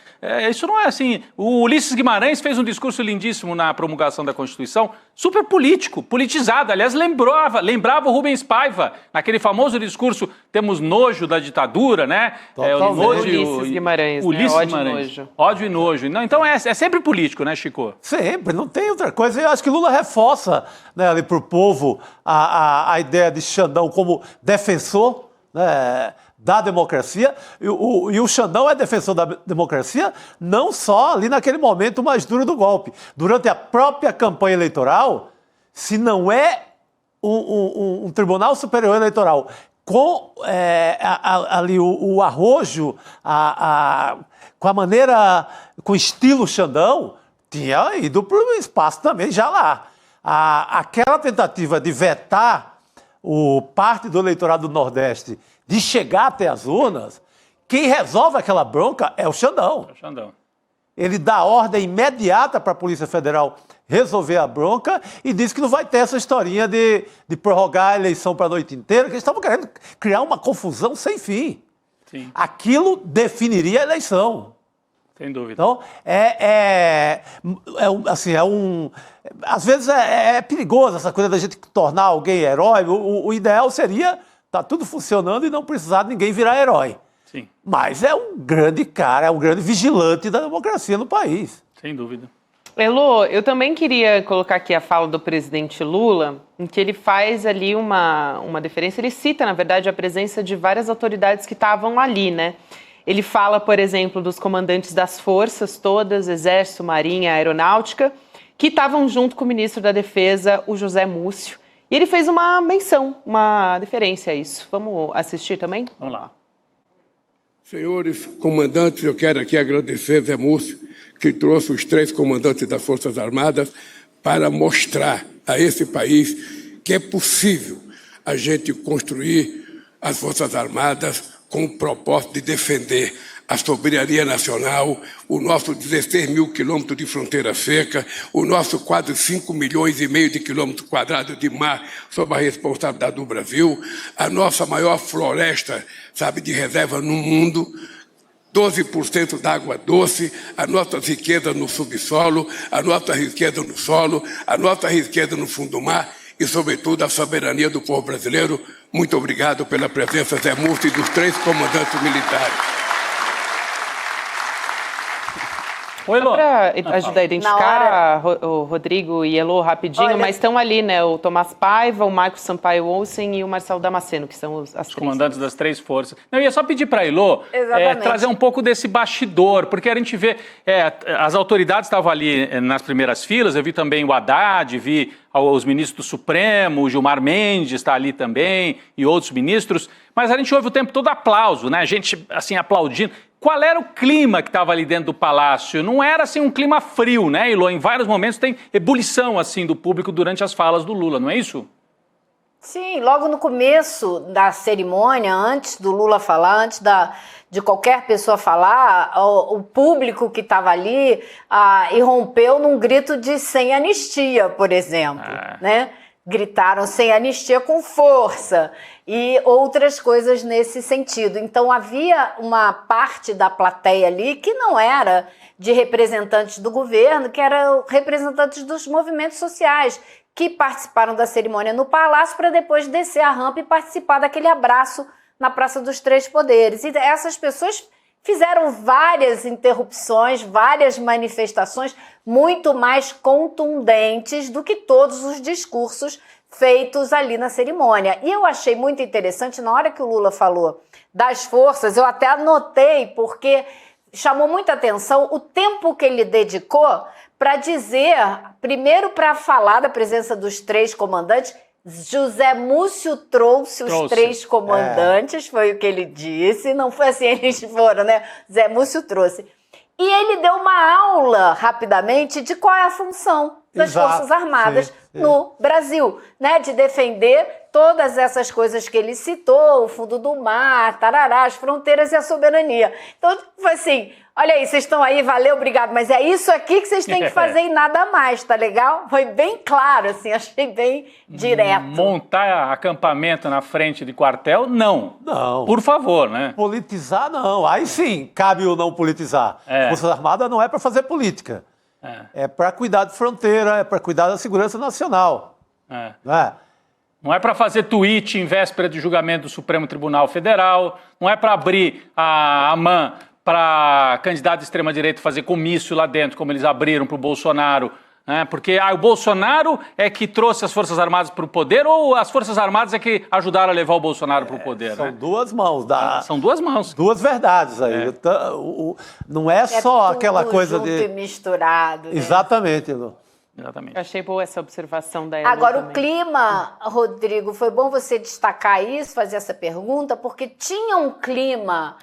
Speaker 4: Isso não é assim. O Ulisses Guimarães fez um discurso lindíssimo na promulgação da Constituição, super político, politizado. Aliás, lembrava o Rubens Paiva, naquele famoso discurso, temos nojo da ditadura, né?
Speaker 3: Ulisses Guimarães,
Speaker 4: Ulisses
Speaker 3: ódio
Speaker 4: Guimarães.
Speaker 3: e nojo.
Speaker 4: Ódio e nojo. Não, então é sempre político, né, Chico?
Speaker 5: Sempre, não tem outra coisa. Eu acho que Lula reforça, né, ali para o povo a ideia de Xandão como defensor, né, da democracia. E o Xandão é defensor da democracia não só ali naquele momento mais duro do golpe. Durante a própria campanha eleitoral, se não é um Tribunal Superior Eleitoral com ali o arrojo, com a maneira, com o estilo Xandão, tinha ido para o espaço também já lá. Aquela tentativa de vetar parte do eleitorado do Nordeste de chegar até as urnas, quem resolve aquela bronca é o Xandão.
Speaker 4: É o Xandão.
Speaker 5: Ele dá ordem imediata para a Polícia Federal resolver a bronca e diz que não vai ter essa historinha de prorrogar a eleição para a noite inteira, que eles estavam querendo criar uma confusão sem fim.
Speaker 4: Sim.
Speaker 5: Aquilo definiria a eleição.
Speaker 4: Sem dúvida.
Speaker 5: Então, às vezes é perigoso essa coisa da gente tornar alguém herói. O ideal seria tá tudo funcionando e não precisar de ninguém virar herói.
Speaker 4: Sim.
Speaker 5: Mas é um grande cara, é um grande vigilante da democracia no país.
Speaker 4: Sem dúvida.
Speaker 3: Elô, eu também queria colocar aqui a fala do presidente Lula, em que ele faz ali uma deferência, ele cita, na verdade, a presença de várias autoridades que estavam ali, né? Ele fala, por exemplo, dos comandantes das forças todas, Exército, Marinha, Aeronáutica, que estavam junto com o ministro da Defesa, o José Múcio. E ele fez uma menção, uma deferência a isso. Vamos assistir também?
Speaker 4: Vamos lá.
Speaker 2: Senhores comandantes, eu quero aqui agradecer Zé Múcio, que trouxe os 3 comandantes das Forças Armadas para mostrar a esse país que é possível a gente construir as Forças Armadas com o propósito de defender a soberania nacional, o nosso 16 mil quilômetros de fronteira seca, o nosso quase 5 milhões e meio de quilômetros quadrados de mar sob a responsabilidade do Brasil, a nossa maior floresta, de reserva no mundo, 12% da água doce, a nossa riqueza no subsolo, a nossa riqueza no solo, a nossa riqueza no fundo do mar e, sobretudo, a soberania do povo brasileiro. Muito obrigado pela presença, Zé Múcio, e dos 3 comandantes militares.
Speaker 4: Oi, Elô.
Speaker 3: Para ajudar a identificar o Rodrigo e Elô rapidinho,
Speaker 6: Olha,
Speaker 3: mas estão ali, né? O Tomás Paiva, o Marcos Sampaio Olsen e o Marcelo Damasceno, que são os
Speaker 4: comandantes das 3 forças. Eu ia só pedir para a Elô trazer um pouco desse bastidor, porque a gente vê, as autoridades estavam ali nas primeiras filas, eu vi também o Haddad, vi os ministros do Supremo, o Gilmar Mendes está ali também, e outros ministros, mas a gente ouve o tempo todo aplauso, né? A gente, assim, aplaudindo. Qual era o clima que estava ali dentro do palácio? Não era, assim, um clima frio, né, Elô? Em vários momentos tem ebulição, assim, do público durante as falas do Lula, não é isso?
Speaker 6: Sim, logo no começo da cerimônia, antes do Lula falar, antes de qualquer pessoa falar, o público que estava ali irrompeu num grito de sem anistia, por exemplo, né? Gritaram sem anistia com força e outras coisas nesse sentido. Então havia uma parte da plateia ali que não era de representantes do governo, que eram representantes dos movimentos sociais, que participaram da cerimônia no Palácio para depois descer a rampa e participar daquele abraço na Praça dos Três Poderes. E essas pessoas fizeram várias interrupções, várias manifestações muito mais contundentes do que todos os discursos feitos ali na cerimônia. E eu achei muito interessante, na hora que o Lula falou das forças, eu até anotei, porque chamou muita atenção o tempo que ele dedicou para dizer, primeiro para falar da presença dos 3 comandantes. José Múcio trouxe os 3 comandantes, foi o que ele disse, não foi assim, eles foram, né? Zé Múcio trouxe. E ele deu uma aula, rapidamente, de qual é a função das
Speaker 5: Exato,
Speaker 6: Forças Armadas
Speaker 5: sim.
Speaker 6: no Brasil, né? De defender todas essas coisas que ele citou, o fundo do mar, tarará, as fronteiras e a soberania. Então, foi assim, olha aí, vocês estão aí, valeu, obrigado, mas é isso aqui que vocês têm que fazer e nada mais, tá legal? Foi bem claro, assim, achei bem direto.
Speaker 4: Montar acampamento na frente de quartel, não.
Speaker 5: Não.
Speaker 4: Por favor, né?
Speaker 5: Politizar, não. Aí sim, cabe o não politizar. Forças Armadas não é para fazer política. É para cuidar de fronteira, é para cuidar da segurança nacional. Não é?
Speaker 4: Não é para fazer tweet em véspera de julgamento do Supremo Tribunal Federal, não é para abrir a AMAN para candidato de extrema-direita fazer comício lá dentro, como eles abriram para o Bolsonaro, né? Porque o Bolsonaro é que trouxe as Forças Armadas para o poder ou as Forças Armadas é que ajudaram a levar o Bolsonaro para o poder?
Speaker 5: São
Speaker 4: né?
Speaker 5: duas mãos.
Speaker 4: São duas mãos.
Speaker 5: Duas verdades aí. Não é só aquela coisa
Speaker 6: junto
Speaker 5: de...
Speaker 6: e misturado. Né?
Speaker 5: Exatamente, Elô.
Speaker 4: Exatamente.
Speaker 3: Achei boa essa observação da Elo
Speaker 6: Agora,
Speaker 3: também.
Speaker 6: o clima, Rodrigo, foi bom você destacar isso, fazer essa pergunta, porque tinha um clima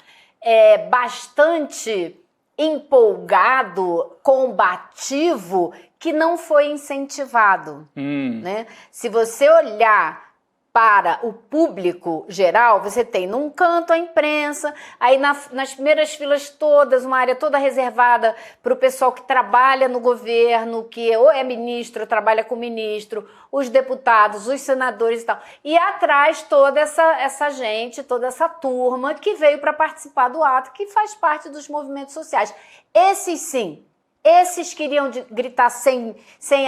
Speaker 6: bastante empolgado, combativo, que não foi incentivado. Né? Se você olhar para o público geral, você tem num canto a imprensa, aí nas primeiras filas todas, uma área toda reservada para o pessoal que trabalha no governo, que ou é ministro, ou trabalha com ministro, os deputados, os senadores e tal. E atrás toda essa gente, toda essa turma que veio para participar do ato, que faz parte dos movimentos sociais. Esses sim. Esses queriam gritar sem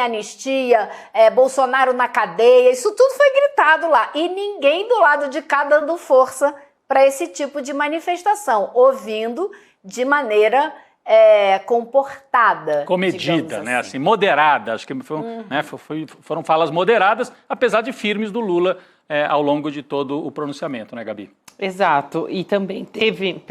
Speaker 6: anistia, Bolsonaro na cadeia, isso tudo foi gritado lá. E ninguém do lado de cá dando força para esse tipo de manifestação, ouvindo de maneira comportada.
Speaker 4: Comedida, né? Assim, moderada. Acho que foram falas moderadas, apesar de firmes do Lula ao longo de todo o pronunciamento, né, Gabi?
Speaker 3: Exato. E também teve,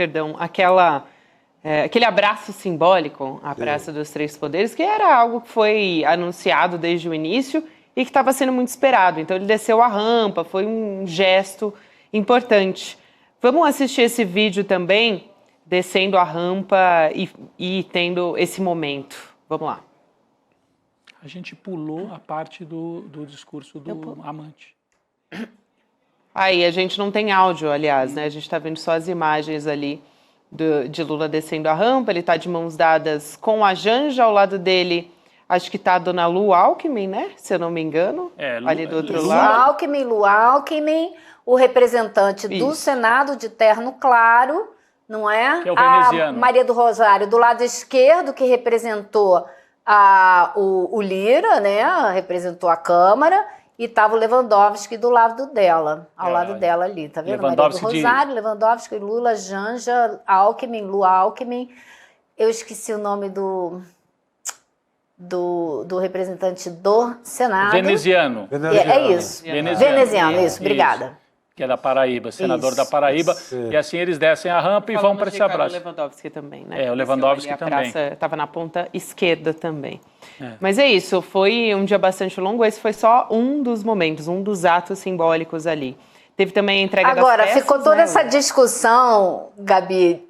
Speaker 3: aquele abraço simbólico à Praça dos Três Poderes, que era algo que foi anunciado desde o início e que estava sendo muito esperado. Então ele desceu a rampa, foi um gesto importante. Vamos assistir esse vídeo também, descendo a rampa e tendo esse momento. Vamos lá.
Speaker 4: A gente pulou a parte do discurso do amante.
Speaker 3: Aí, a gente não tem áudio, aliás, né? A gente está vendo só as imagens ali de Lula descendo a rampa, ele está de mãos dadas com a Janja, ao lado dele, acho que está a dona Lu Alckmin, né? Se eu não me engano, ali do outro lado.
Speaker 6: Lu Alckmin, o representante do Senado de terno claro, não é?
Speaker 4: Que é o veneziano.
Speaker 6: A Maria do Rosário, do lado esquerdo, que representou o Lira, né? Representou a Câmara. E estava o Lewandowski do lado dela, ao lado dela ali, tá vendo? Maria do Rosário, Lewandowski, Lula, Janja, Alckmin, Lu Alckmin. Eu esqueci o nome do representante do Senado.
Speaker 4: Veneziano.
Speaker 6: É isso. Veneziano, isso, obrigada.
Speaker 4: Que é da Paraíba, senador da Paraíba. E assim eles descem a rampa e vão para esse abraço.
Speaker 3: O Lewandowski também, né?
Speaker 4: O Lewandowski também.
Speaker 3: A praça estava na ponta esquerda também. Mas é isso, foi um dia bastante longo. Esse foi só um dos momentos, um dos atos simbólicos ali. Teve também a entrega das peças.
Speaker 6: Ficou toda essa discussão, Gabi,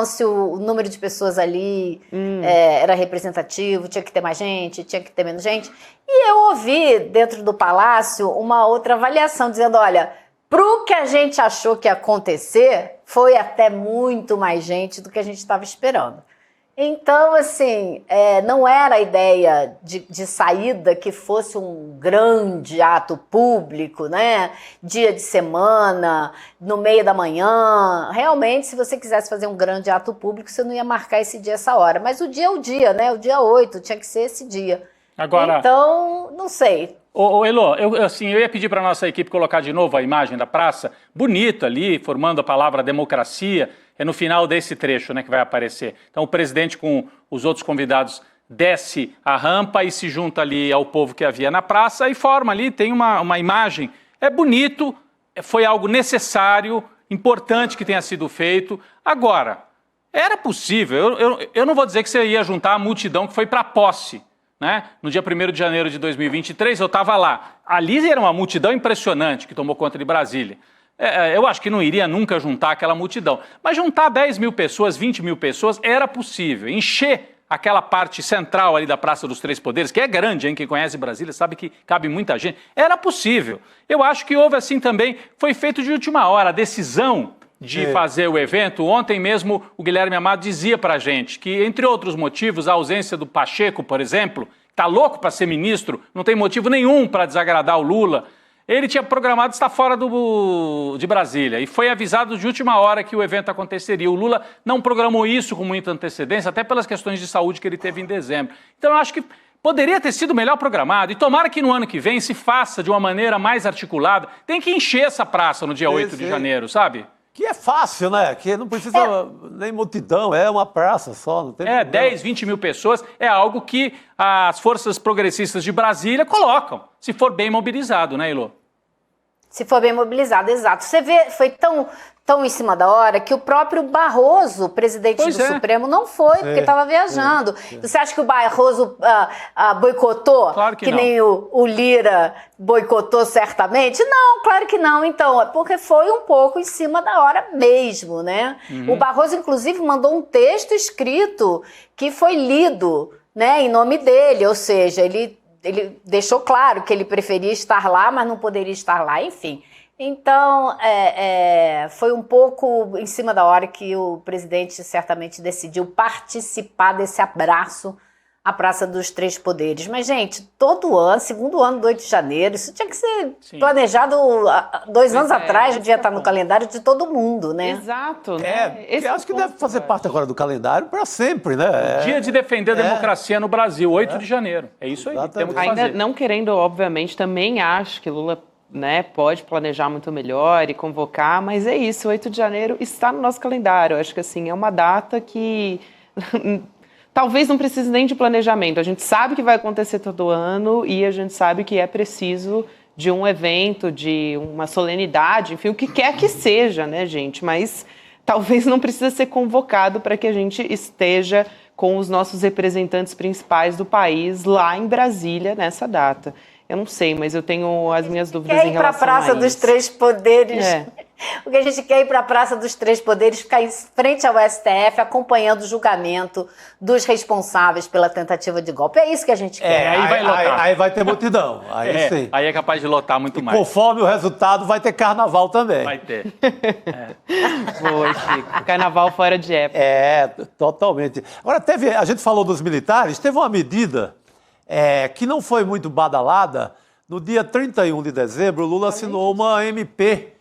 Speaker 6: se o número de pessoas ali era representativo, tinha que ter mais gente, tinha que ter menos gente. E eu ouvi, dentro do Palácio, uma outra avaliação, dizendo, olha, pro que a gente achou que ia acontecer, foi até muito mais gente do que a gente estava esperando. Então, assim, não era a ideia de saída que fosse um grande ato público, né? Dia de semana, no meio da manhã. Realmente, se você quisesse fazer um grande ato público, você não ia marcar esse dia, essa hora. Mas o dia é o dia, né? O dia 8 tinha que ser esse dia.
Speaker 4: Agora,
Speaker 6: então, não sei.
Speaker 4: Elô, eu ia pedir para a nossa equipe colocar de novo a imagem da praça, bonito ali, formando a palavra democracia. É no final desse trecho, né, que vai aparecer. Então o presidente com os outros convidados desce a rampa e se junta ali ao povo que havia na praça e forma ali, tem uma imagem. É bonito, foi algo necessário, importante que tenha sido feito. Agora, era possível, eu não vou dizer que você ia juntar a multidão que foi para a posse, né? No dia 1º de janeiro de 2023, eu estava lá. Ali era uma multidão impressionante que tomou conta de Brasília. Eu acho que não iria nunca juntar aquela multidão. Mas juntar 10 mil pessoas, 20 mil pessoas, era possível. Encher aquela parte central ali da Praça dos Três Poderes, que é grande, hein? Quem conhece Brasília sabe que cabe muita gente, era possível. Eu acho que houve assim também, foi feito de última hora, a decisão de fazer o evento. Ontem mesmo o Guilherme Amado dizia pra gente que, entre outros motivos, a ausência do Pacheco, por exemplo, está louco para ser ministro, não tem motivo nenhum para desagradar o Lula. Ele tinha programado estar fora de Brasília e foi avisado de última hora que o evento aconteceria. O Lula não programou isso com muita antecedência, até pelas questões de saúde que ele teve em dezembro. Então eu acho que poderia ter sido melhor programado e tomara que no ano que vem se faça de uma maneira mais articulada. Tem que encher essa praça no dia 8 de janeiro, sabe?
Speaker 5: Que é fácil, né? Que não precisa nem multidão, é uma praça só. Não tem problema.
Speaker 4: 10, 20 mil pessoas é algo que as forças progressistas de Brasília colocam, se for bem mobilizado, né, Ilô?
Speaker 6: Se for bem mobilizado, exato. Você vê, foi tão em cima da hora que o próprio Barroso, presidente do Supremo, não foi, porque estava viajando. Você acha que o Barroso boicotou?
Speaker 4: Claro que não.
Speaker 6: Nem o Lira boicotou certamente? Não, claro que não. Então, porque foi um pouco em cima da hora mesmo, né? O Barroso, inclusive, mandou um texto escrito que foi lido, né, em nome dele, ou seja, ele deixou claro que ele preferia estar lá, mas não poderia estar lá, enfim. Então, foi um pouco em cima da hora que o presidente certamente decidiu participar desse abraço à Praça dos Três Poderes. Mas, gente, todo ano, segundo ano do 8 de janeiro, isso tinha que ser planejado 2 anos atrás, devia estar no calendário de todo mundo, né?
Speaker 3: Exato. Né?
Speaker 5: Eu acho que deve fazer parte agora do calendário para sempre, né?
Speaker 4: Dia de defender a democracia no Brasil, 8 de janeiro. É isso aí, temos que fazer.
Speaker 3: Ainda não querendo, obviamente, também acho que Lula, né, pode planejar muito melhor e convocar, mas é isso, 8 de janeiro está no nosso calendário. Eu acho que assim, é uma data que talvez não precise nem de planejamento. A gente sabe que vai acontecer todo ano e a gente sabe que é preciso de um evento, de uma solenidade, enfim, o que quer que seja, né, gente? Mas talvez não precisa ser convocado para que a gente esteja com os nossos representantes principais do país lá em Brasília nessa data. Eu não sei, mas eu tenho as minhas dúvidas em relação a isso.
Speaker 6: Quer ir para a Praça dos Três Poderes. O que a gente quer ir para a Praça dos Três Poderes, ficar em frente ao STF, acompanhando o julgamento dos responsáveis pela tentativa de golpe. É isso que a gente quer.
Speaker 4: Aí vai lotar.
Speaker 5: Aí vai ter multidão. Aí sim.
Speaker 4: Aí é capaz de lotar muito mais.
Speaker 5: Conforme o resultado, vai ter carnaval também.
Speaker 4: Vai ter.
Speaker 3: Boa, Chico. Carnaval fora de época.
Speaker 5: Totalmente. Agora, a gente falou dos militares, teve uma medida que não foi muito badalada. No dia 31 de dezembro, o Lula assinou uma MP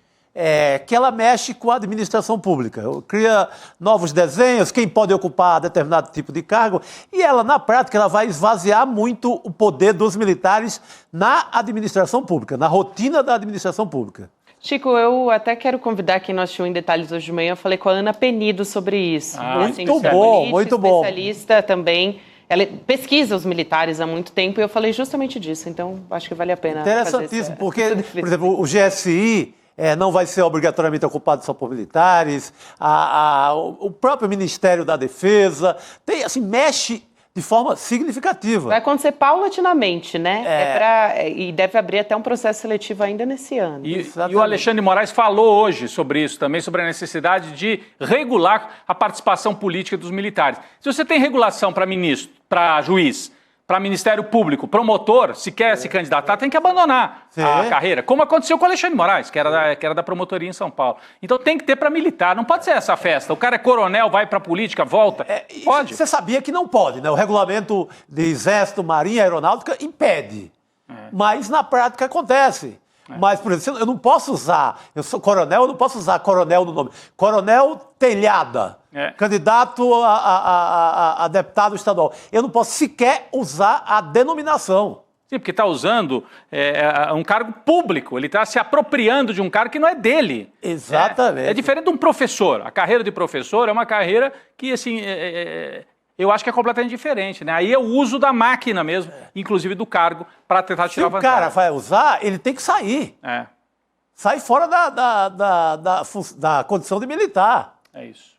Speaker 5: que ela mexe com a administração pública. Cria novos desenhos, quem pode ocupar determinado tipo de cargo, e ela, na prática, ela vai esvaziar muito o poder dos militares na administração pública, na rotina da administração pública.
Speaker 3: Chico, eu até quero convidar quem não assistiu em detalhes hoje de manhã, eu falei com a Ana Penido sobre isso.
Speaker 5: Muito bom, muito bom.
Speaker 3: Especialista também. Ela pesquisa os militares há muito tempo e eu falei justamente disso, então acho que vale a pena.
Speaker 5: Interessantíssimo, porque, por exemplo, o GSI não vai ser obrigatoriamente ocupado só por militares, o próprio Ministério da Defesa, mexe de forma significativa.
Speaker 3: Vai acontecer paulatinamente, né? E deve abrir até um processo seletivo ainda nesse ano.
Speaker 4: E o Alexandre de Moraes falou hoje sobre isso também, sobre a necessidade de regular a participação política dos militares. Se você tem regulação para ministro, para juiz, para Ministério Público, promotor, se quer se candidatar, tem que abandonar a carreira, como aconteceu com o Alexandre de Moraes, que era da promotoria em São Paulo. Então tem que ter para militar, não pode ser essa festa. O cara é coronel, vai para a política, volta. Pode.
Speaker 5: Você sabia que não pode, né? O regulamento de Exército, Marinha, Aeronáutica impede. Mas na prática acontece. Mas, por exemplo, eu não posso usar, eu sou coronel, eu não posso usar coronel no nome. Coronel Telhada, candidato a deputado estadual. Eu não posso sequer usar a denominação.
Speaker 4: Sim, porque está usando um cargo público, ele está se apropriando de um cargo que não é dele.
Speaker 5: Exatamente.
Speaker 4: É diferente de um professor. A carreira de professor é uma carreira que, assim, eu acho que é completamente diferente, né? Aí é o uso da máquina mesmo, inclusive do cargo, para tentar tirar vantagem.
Speaker 5: Se o cara vai usar, ele tem que sair. Sai fora da condição de militar.
Speaker 4: É isso.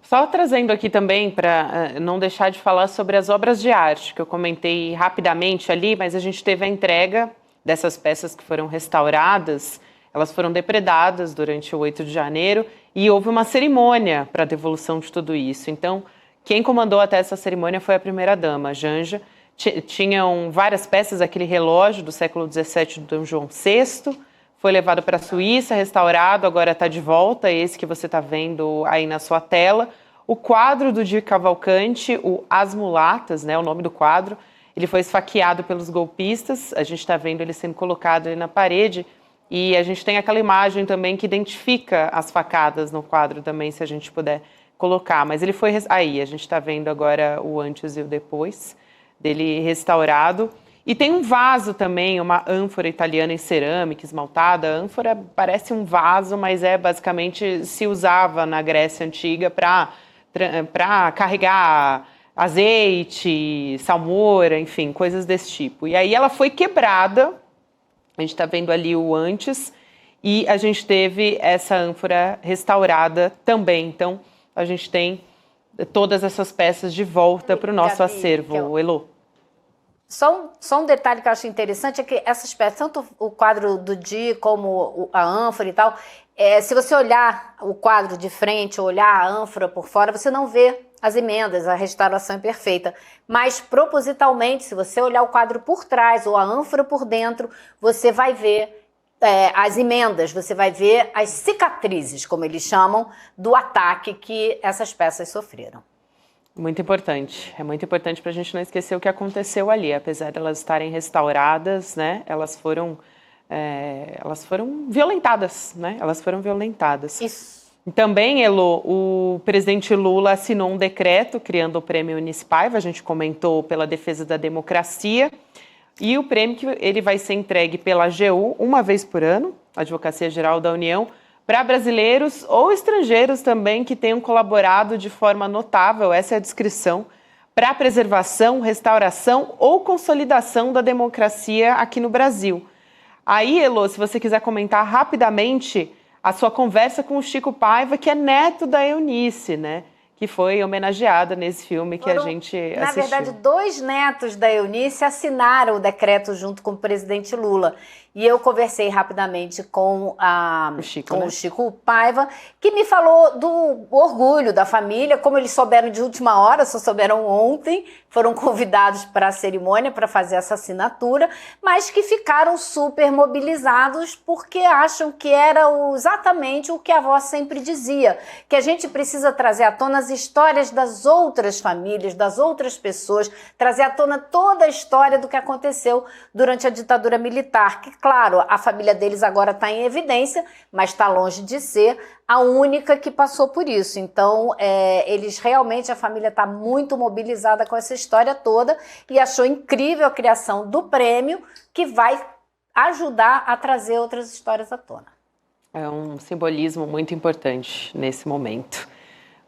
Speaker 3: Só trazendo aqui também, para não deixar de falar sobre as obras de arte, que eu comentei rapidamente ali, mas a gente teve a entrega dessas peças que foram restauradas, elas foram depredadas durante o 8 de janeiro, e houve uma cerimônia para a devolução de tudo isso. Então, Quem comandou até essa cerimônia foi a primeira-dama, Janja. Tinham várias peças, aquele relógio do século XVII do Dom João VI, foi levado para a Suíça, restaurado, agora está de volta, esse que você está vendo aí na sua tela. O quadro do Di Cavalcanti, o As Mulatas, né, o nome do quadro, ele foi esfaqueado pelos golpistas, a gente está vendo ele sendo colocado ali na parede, e a gente tem aquela imagem também que identifica as facadas no quadro também, se a gente puder colocar. Mas ele foi... Aí, a gente está vendo agora o antes e o depois dele restaurado. E tem um vaso também, uma ânfora italiana em cerâmica esmaltada. A ânfora parece um vaso, mas basicamente se usava na Grécia Antiga para carregar azeite, salmoura, enfim, coisas desse tipo. E aí ela foi quebrada, a gente está vendo ali o antes, e a gente teve essa ânfora restaurada também. Então, a gente tem todas essas peças de volta para o nosso acervo, Elô.
Speaker 6: Só um detalhe que eu acho interessante é que essas peças, tanto o quadro do Di como a ânfora e tal, se você olhar o quadro de frente, olhar a ânfora por fora, você não vê as emendas, a restauração é perfeita. Mas, propositalmente, se você olhar o quadro por trás ou a ânfora por dentro, você vai ver as emendas, você vai ver as cicatrizes, como eles chamam, do ataque que essas peças sofreram.
Speaker 3: Muito importante. É muito importante para a gente não esquecer o que aconteceu ali. Apesar de elas estarem restauradas, né, elas foram violentadas, né? Elas foram violentadas.
Speaker 6: Isso.
Speaker 3: Também, Elô, o presidente Lula assinou um decreto criando o Prêmio Unispaiva, a gente comentou, pela defesa da democracia, e o prêmio que ele vai ser entregue pela AGU uma vez por ano, Advocacia Geral da União, para brasileiros ou estrangeiros também que tenham colaborado de forma notável, essa é a descrição, para a preservação, restauração ou consolidação da democracia aqui no Brasil. Aí, Elô, se você quiser comentar rapidamente a sua conversa com o Chico Paiva, que é neto da Eunice, né? Que foi homenageada nesse filme que a gente assistiu.
Speaker 6: Na verdade, 2 netos da Eunice assinaram o decreto junto com o presidente Lula. E eu conversei rapidamente com o Chico Paiva, que me falou do orgulho da família, como eles souberam de última hora, só souberam ontem, foram convidados para a cerimônia para fazer essa assinatura, mas que ficaram super mobilizados porque acham que era exatamente o que a avó sempre dizia, que a gente precisa trazer à tona as histórias das outras famílias, das outras pessoas, trazer à tona toda a história do que aconteceu durante a ditadura militar, que, claro, a família deles agora está em evidência, mas está longe de ser a única que passou por isso. Então, eles realmente, a família está muito mobilizada com essa história toda e achou incrível a criação do prêmio, que vai ajudar a trazer outras histórias à tona.
Speaker 3: É um simbolismo muito importante nesse momento.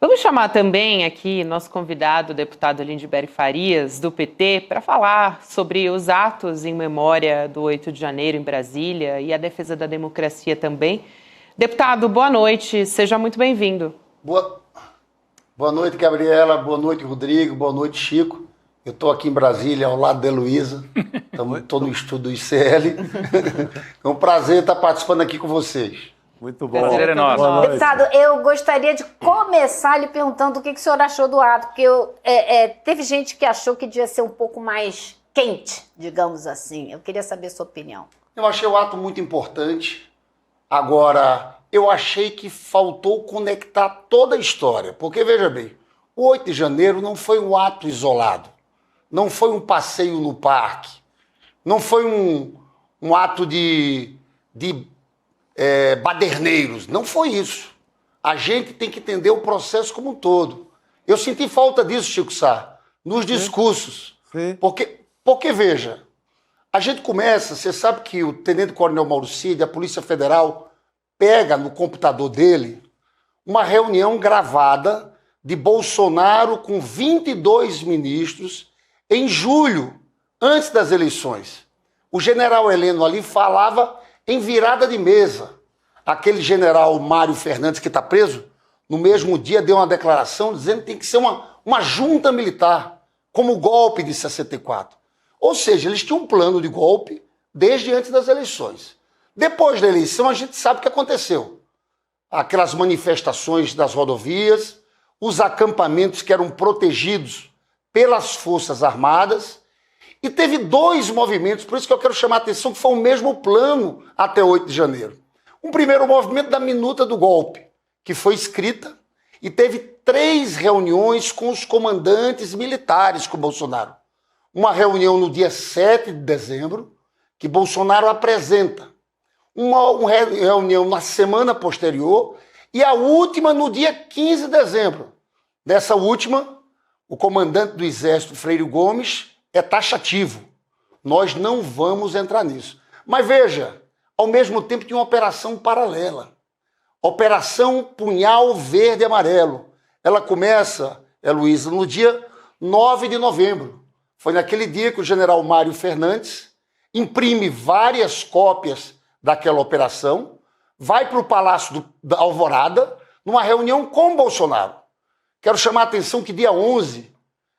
Speaker 3: Vamos chamar também aqui nosso convidado, o deputado Lindbergh Farias, do PT, para falar sobre os atos em memória do 8 de janeiro em Brasília e a defesa da democracia também. Deputado, boa noite, seja muito bem-vindo.
Speaker 7: Boa noite, Gabriela, boa noite, Rodrigo, boa noite, Chico. Eu estou aqui em Brasília, ao lado da Heloísa, estou no estúdio do ICL. É um prazer estar participando aqui com vocês.
Speaker 5: Muito bom.
Speaker 4: Prazer é nosso.
Speaker 6: Deputado, eu gostaria de começar lhe perguntando o que o senhor achou do ato, porque teve gente que achou que devia ser um pouco mais quente, digamos assim. Eu queria saber a sua opinião.
Speaker 7: Eu achei o ato muito importante. Agora, eu achei que faltou conectar toda a história, porque, veja bem, o 8 de janeiro não foi um ato isolado, não foi um passeio no parque, não foi um ato de baderneiros, não foi isso. A gente tem que entender o processo como um todo. Eu senti falta disso, Chico Sá, nos discursos.
Speaker 5: Sim.
Speaker 7: Porque, veja, a gente começa, você sabe que o tenente-coronel Mauro Cid, a Polícia Federal, pega no computador dele uma reunião gravada de Bolsonaro com 22 ministros em julho, antes das eleições. O general Heleno ali falava em virada de mesa. Aquele general Mário Fernandes, que está preso, no mesmo dia deu uma declaração dizendo que tem que ser uma junta militar, como o golpe de 64. Ou seja, eles tinham um plano de golpe desde antes das eleições. Depois da eleição, a gente sabe o que aconteceu. Aquelas manifestações das rodovias, os acampamentos que eram protegidos pelas Forças Armadas, e teve 2 movimentos, por isso que eu quero chamar a atenção que foi o mesmo plano até 8 de janeiro. Um primeiro movimento da minuta do golpe, que foi escrita, e teve 3 reuniões com os comandantes militares com Bolsonaro. Uma reunião no dia 7 de dezembro, que Bolsonaro apresenta. Uma reunião na semana posterior e a última no dia 15 de dezembro. Nessa última, o comandante do Exército, Freire Gomes, é taxativo. Nós não vamos entrar nisso. Mas veja, ao mesmo tempo tinha uma operação paralela. Operação Punhal Verde e Amarelo. Ela começa, Heloísa, no dia 9 de novembro. Foi naquele dia que o general Mário Fernandes imprime várias cópias daquela operação, vai para o Palácio da Alvorada, numa reunião com Bolsonaro. Quero chamar a atenção que dia 11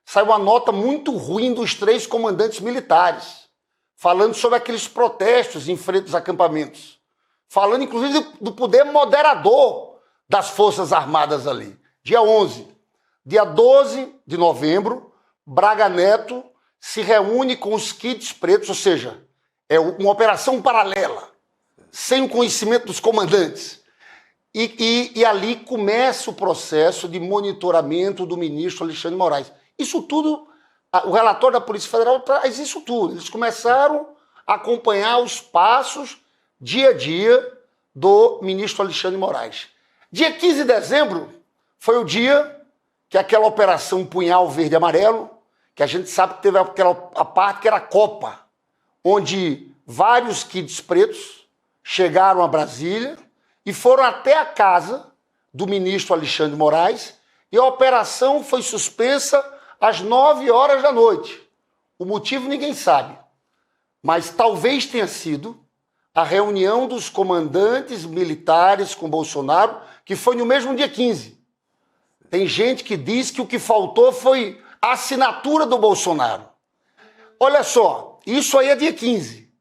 Speaker 7: saiu uma nota muito ruim dos 3 comandantes militares, falando sobre aqueles protestos em frente aos acampamentos, falando inclusive do poder moderador das Forças Armadas ali. Dia 11. Dia 12 de novembro, Braga Neto se reúne com os kits pretos, ou seja, é uma operação paralela, sem o conhecimento dos comandantes. E ali começa o processo de monitoramento do ministro Alexandre de Moraes. Isso tudo, o relatório da Polícia Federal traz isso tudo. Eles começaram a acompanhar os passos, dia a dia, do ministro Alexandre de Moraes. Dia 15 de dezembro foi o dia que aquela operação Punhal Verde e Amarelo, que a gente sabe que teve a parte que era a Copa, onde vários kits pretos chegaram a Brasília e foram até a casa do ministro Alexandre de Moraes e a operação foi suspensa às 9 horas da noite. O motivo ninguém sabe, mas talvez tenha sido a reunião dos comandantes militares com Bolsonaro, que foi no mesmo dia 15. Tem gente que diz que o que faltou foi a assinatura do Bolsonaro. Olha só, isso aí é dia 15.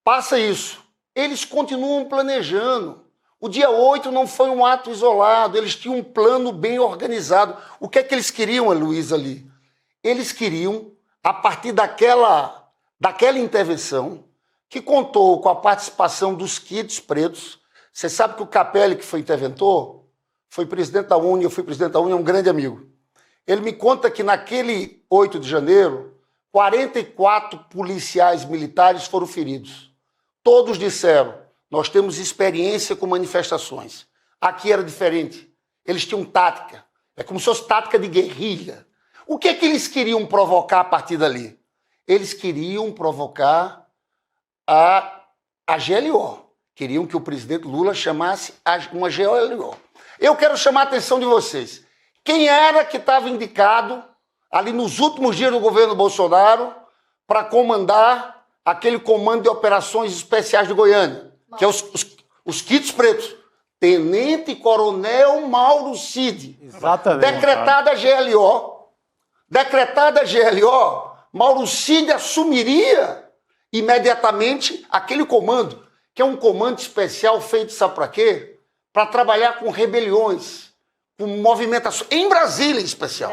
Speaker 7: Passa isso. Eles continuam planejando. O dia 8 não foi um ato isolado, eles tinham um plano bem organizado. O que é que eles queriam, Heloísa, ali? Eles queriam, a partir daquela intervenção, que contou com a participação dos kits pretos. Você sabe que o Capelli, que foi interventor, foi presidente da UNE, eu fui presidente da UNE, é um grande amigo. Ele me conta que naquele 8 de janeiro, 44 policiais militares foram feridos. Todos disseram, nós temos experiência com manifestações. Aqui era diferente. Eles tinham tática. É como se fosse tática de guerrilha. O que é que eles queriam provocar a partir dali? Eles queriam provocar a GLO. Queriam que o presidente Lula chamasse uma GLO. Eu quero chamar a atenção de vocês. Quem era que estava indicado ali nos últimos dias do governo Bolsonaro para comandar aquele comando de operações especiais de Goiânia, que é os kits pretos? Tenente Coronel Mauro Cid.
Speaker 5: Exatamente.
Speaker 7: Decretada a GLO, Mauro Cid assumiria imediatamente aquele comando, que é um comando especial feito, sabe para quê? Para trabalhar com rebeliões, com movimentação, em Brasília em especial.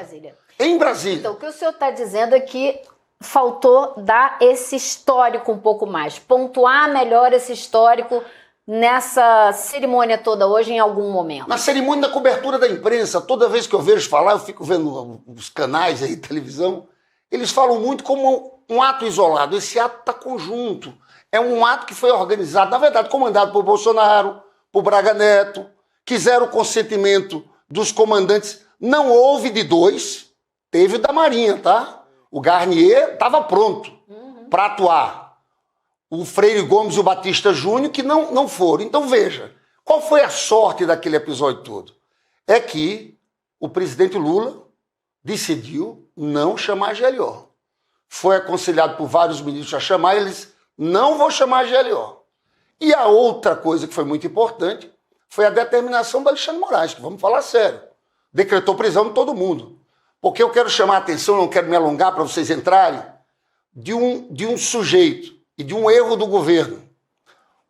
Speaker 7: Em Brasília.
Speaker 6: Então, o que o senhor está dizendo é que faltou dar esse histórico um pouco mais, pontuar melhor esse histórico nessa cerimônia toda hoje, em algum momento.
Speaker 7: Na cerimônia da cobertura da imprensa, toda vez que eu vejo falar, eu fico vendo os canais aí de televisão, eles falam muito como um ato isolado. Esse ato está conjunto. É um ato que foi organizado, na verdade, comandado por Bolsonaro, por Braga Neto, quiseram o consentimento dos comandantes. Não houve de 2, teve o da Marinha, tá? O Garnier estava pronto para atuar. O Freire Gomes e o Batista Júnior que não foram. Então veja, qual foi a sorte daquele episódio todo? É que o presidente Lula decidiu não chamar a GLO. Foi aconselhado por vários ministros a chamar, eles não vão chamar a GLO. E a outra coisa que foi muito importante foi a determinação do Alexandre de Moraes, que vamos falar sério, decretou prisão de todo mundo. Porque eu quero chamar a atenção, não quero me alongar para vocês entrarem, de um sujeito e de um erro do governo.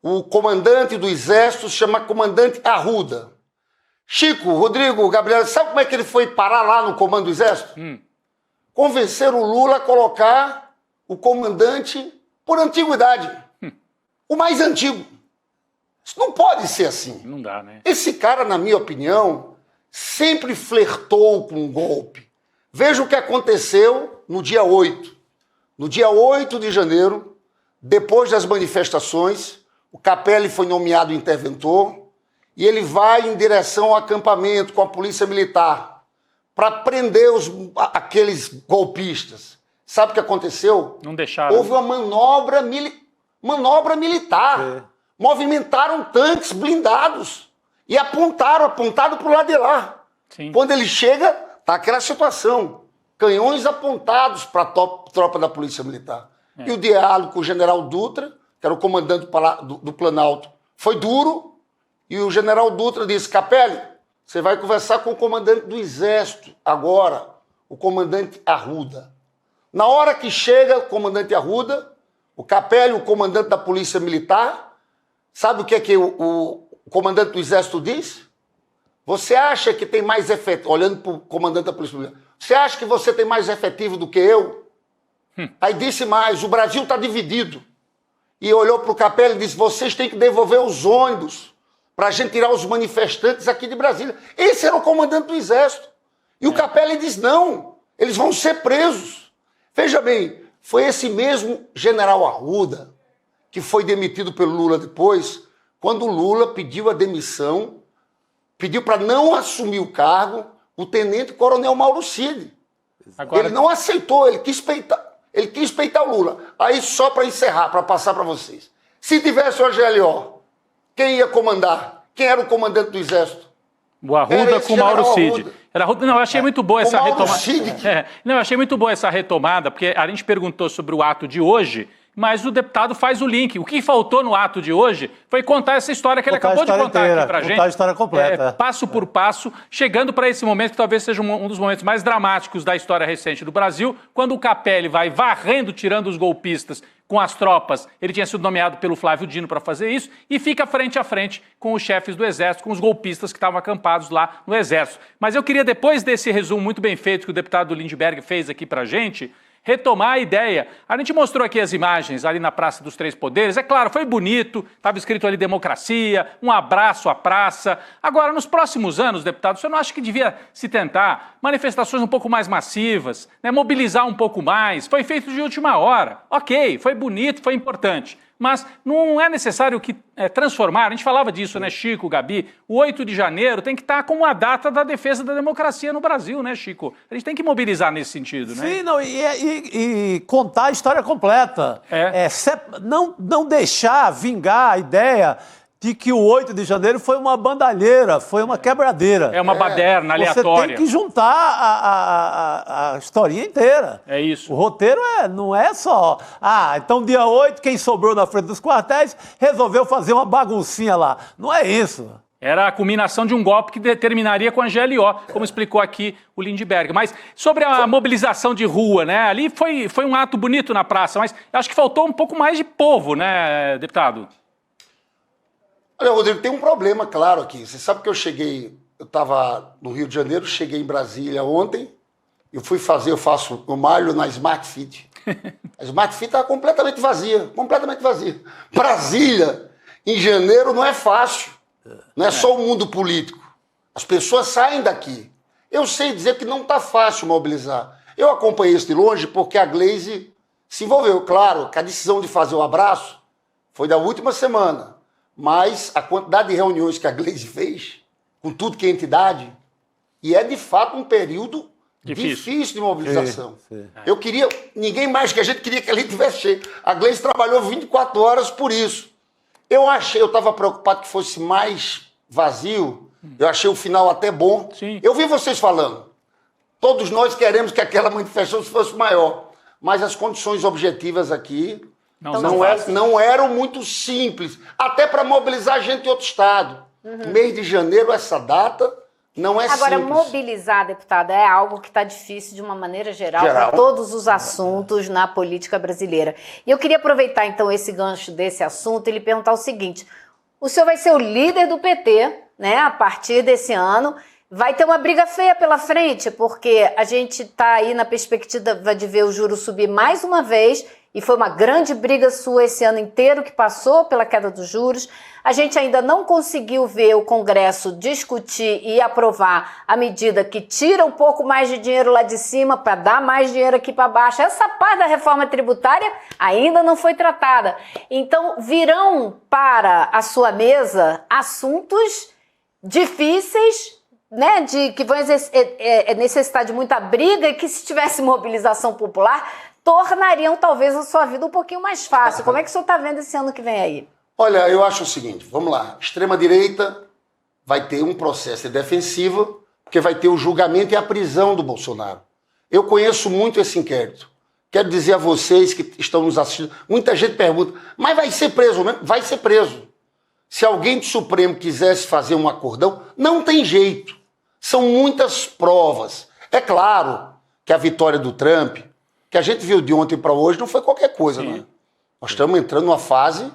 Speaker 7: O comandante do Exército se chama comandante Arruda. Chico, Rodrigo, Gabriel, sabe como é que ele foi parar lá no comando do Exército? Convencer o Lula a colocar o comandante por antiguidade. O mais antigo. Isso não pode ser assim.
Speaker 4: Não dá, né?
Speaker 7: Esse cara, na minha opinião, sempre flertou com um golpe. Veja o que aconteceu no dia 8. No dia 8 de janeiro, depois das manifestações, o Capelli foi nomeado interventor e ele vai em direção ao acampamento com a polícia militar para prender aqueles golpistas. Sabe o que aconteceu?
Speaker 4: Não deixaram.
Speaker 7: Houve uma manobra militar.
Speaker 5: É.
Speaker 7: Movimentaram tanques blindados e apontaram para o lado de lá.
Speaker 4: Sim.
Speaker 7: Quando ele chega, tá aquela situação. Canhões apontados para a tropa da Polícia Militar. E o diálogo com o general Dutra, que era o comandante do Planalto, foi duro. E o general Dutra disse, Capelli, você vai conversar com o comandante do Exército agora, o comandante Arruda. Na hora que chega o comandante Arruda, o Capelli, o comandante da Polícia Militar, sabe o que é que o comandante do Exército diz? Você acha que tem mais efetivo, olhando para o comandante da Polícia Militar, você acha que você tem mais efetivo do que eu? Aí disse mais, o Brasil está dividido. E olhou para o Capelli e disse, vocês têm que devolver os ônibus para a gente tirar os manifestantes aqui de Brasília. Esse era o comandante do Exército. E o Capelli disse, não, eles vão ser presos. Veja bem, foi esse mesmo general Arruda que foi demitido pelo Lula depois, quando o Lula pediu a demissão, pediu para não assumir o cargo o tenente-coronel Mauro Cid.
Speaker 4: Agora...
Speaker 7: Ele não aceitou, ele quis peitar o Lula. Aí, só para encerrar, para passar para vocês. Se tivesse o GLO, quem ia comandar? Quem era o comandante do Exército?
Speaker 4: O Arruda com o Mauro Cid. Não, eu achei muito boa essa retomada. Não, eu achei muito boa essa retomada, porque a gente perguntou sobre o ato de hoje, mas o deputado faz o link. O que faltou no ato de hoje foi contar essa história que ele acabou de contar aqui pra gente.
Speaker 5: Contar a história completa.
Speaker 4: Passo por passo, chegando para esse momento que talvez seja um dos momentos mais dramáticos da história recente do Brasil, quando o Capelli vai varrendo, tirando os golpistas com as tropas. Ele tinha sido nomeado pelo Flávio Dino para fazer isso e fica frente a frente com os chefes do Exército, com os golpistas que estavam acampados lá no Exército. Mas eu queria, depois desse resumo muito bem feito que o deputado Lindbergh fez aqui pra gente, retomar a ideia. A gente mostrou aqui as imagens ali na Praça dos Três Poderes. É claro, foi bonito, estava escrito ali democracia, um abraço à praça. Agora, nos próximos anos, deputado, o senhor não acha que devia se tentar manifestações um pouco mais massivas, né, mobilizar um pouco mais? Foi feito de última hora. Ok, foi bonito, foi importante. Mas não é necessário transformar, a gente falava disso, né, Chico, Gabi, o 8 de janeiro tem que estar como a data da defesa da democracia no Brasil, né, Chico? A gente tem que mobilizar nesse sentido, né?
Speaker 5: Sim, não, e contar a história completa. Não deixar vingar a ideia de que o 8 de janeiro foi uma bandalheira, foi uma quebradeira.
Speaker 4: É uma baderna aleatória.
Speaker 5: Você tem que juntar a historinha inteira.
Speaker 4: É isso.
Speaker 5: O roteiro não é só... então dia 8, quem sobrou na frente dos quartéis resolveu fazer uma baguncinha lá. Não é isso.
Speaker 4: Era a culminação de um golpe que terminaria com a GLO, como explicou aqui o Lindbergh. Mas sobre a mobilização de rua, né? Ali foi um ato bonito na praça, mas acho que faltou um pouco mais de povo, né, deputado?
Speaker 7: Olha, Rodrigo, tem um problema claro aqui. Você sabe que eu estava no Rio de Janeiro, cheguei em Brasília ontem, eu faço o malho na Smart Fit. A Smart Fit estava completamente vazia. Brasília, em janeiro, não é fácil. Não é só o mundo político. As pessoas saem daqui. Eu sei dizer que não está fácil mobilizar. Eu acompanhei isso de longe porque a Gleisi se envolveu. Claro que a decisão de fazer o abraço foi da última semana. Mas a quantidade de reuniões que a Gleisi fez, com tudo que é entidade, e é de fato um período difícil de mobilização. Sim. Ninguém mais que a gente queria que ali tivesse cheio. A Gleisi trabalhou 24 horas por isso. Eu estava preocupado que fosse mais vazio, eu achei o final até bom.
Speaker 4: Sim.
Speaker 7: Eu vi vocês falando, todos nós queremos que aquela manifestação fosse maior, mas as condições objetivas aqui não eram muito simples, até para mobilizar gente de outro estado. Mês de janeiro, essa data, não é simples.
Speaker 6: Agora, mobilizar, deputada, é algo que está difícil de uma maneira geral para todos os assuntos na política brasileira. E eu queria aproveitar, então, esse gancho desse assunto e lhe perguntar o seguinte: o senhor vai ser o líder do PT né, a partir desse ano. Vai ter uma briga feia pela frente, porque a gente está aí na perspectiva de ver o juro subir mais uma vez, e foi uma grande briga sua esse ano inteiro que passou pela queda dos juros. A gente ainda não conseguiu ver o Congresso discutir e aprovar a medida que tira um pouco mais de dinheiro lá de cima para dar mais dinheiro aqui para baixo. Essa parte da reforma tributária ainda não foi tratada. Então, virão para a sua assuntos difíceis, né, que vão necessitar de muita briga e que, se tivesse mobilização popular, tornariam talvez a sua vida um pouquinho mais fácil. Como é que o senhor está vendo esse ano que vem aí?
Speaker 7: Olha, eu acho o seguinte, vamos lá, extrema-direita vai ter um processo de defensiva, porque vai ter o julgamento e a prisão do Bolsonaro. Eu conheço muito esse inquérito. Quero dizer a vocês que estão nos assistindo, muita gente pergunta, mas vai ser preso mesmo? Vai ser preso. Se alguém do Supremo quisesse fazer um acordão, não tem jeito. São muitas provas. É claro que a vitória do Trump, que a gente viu de ontem para hoje, não foi qualquer coisa, né? Nós estamos entrando numa fase,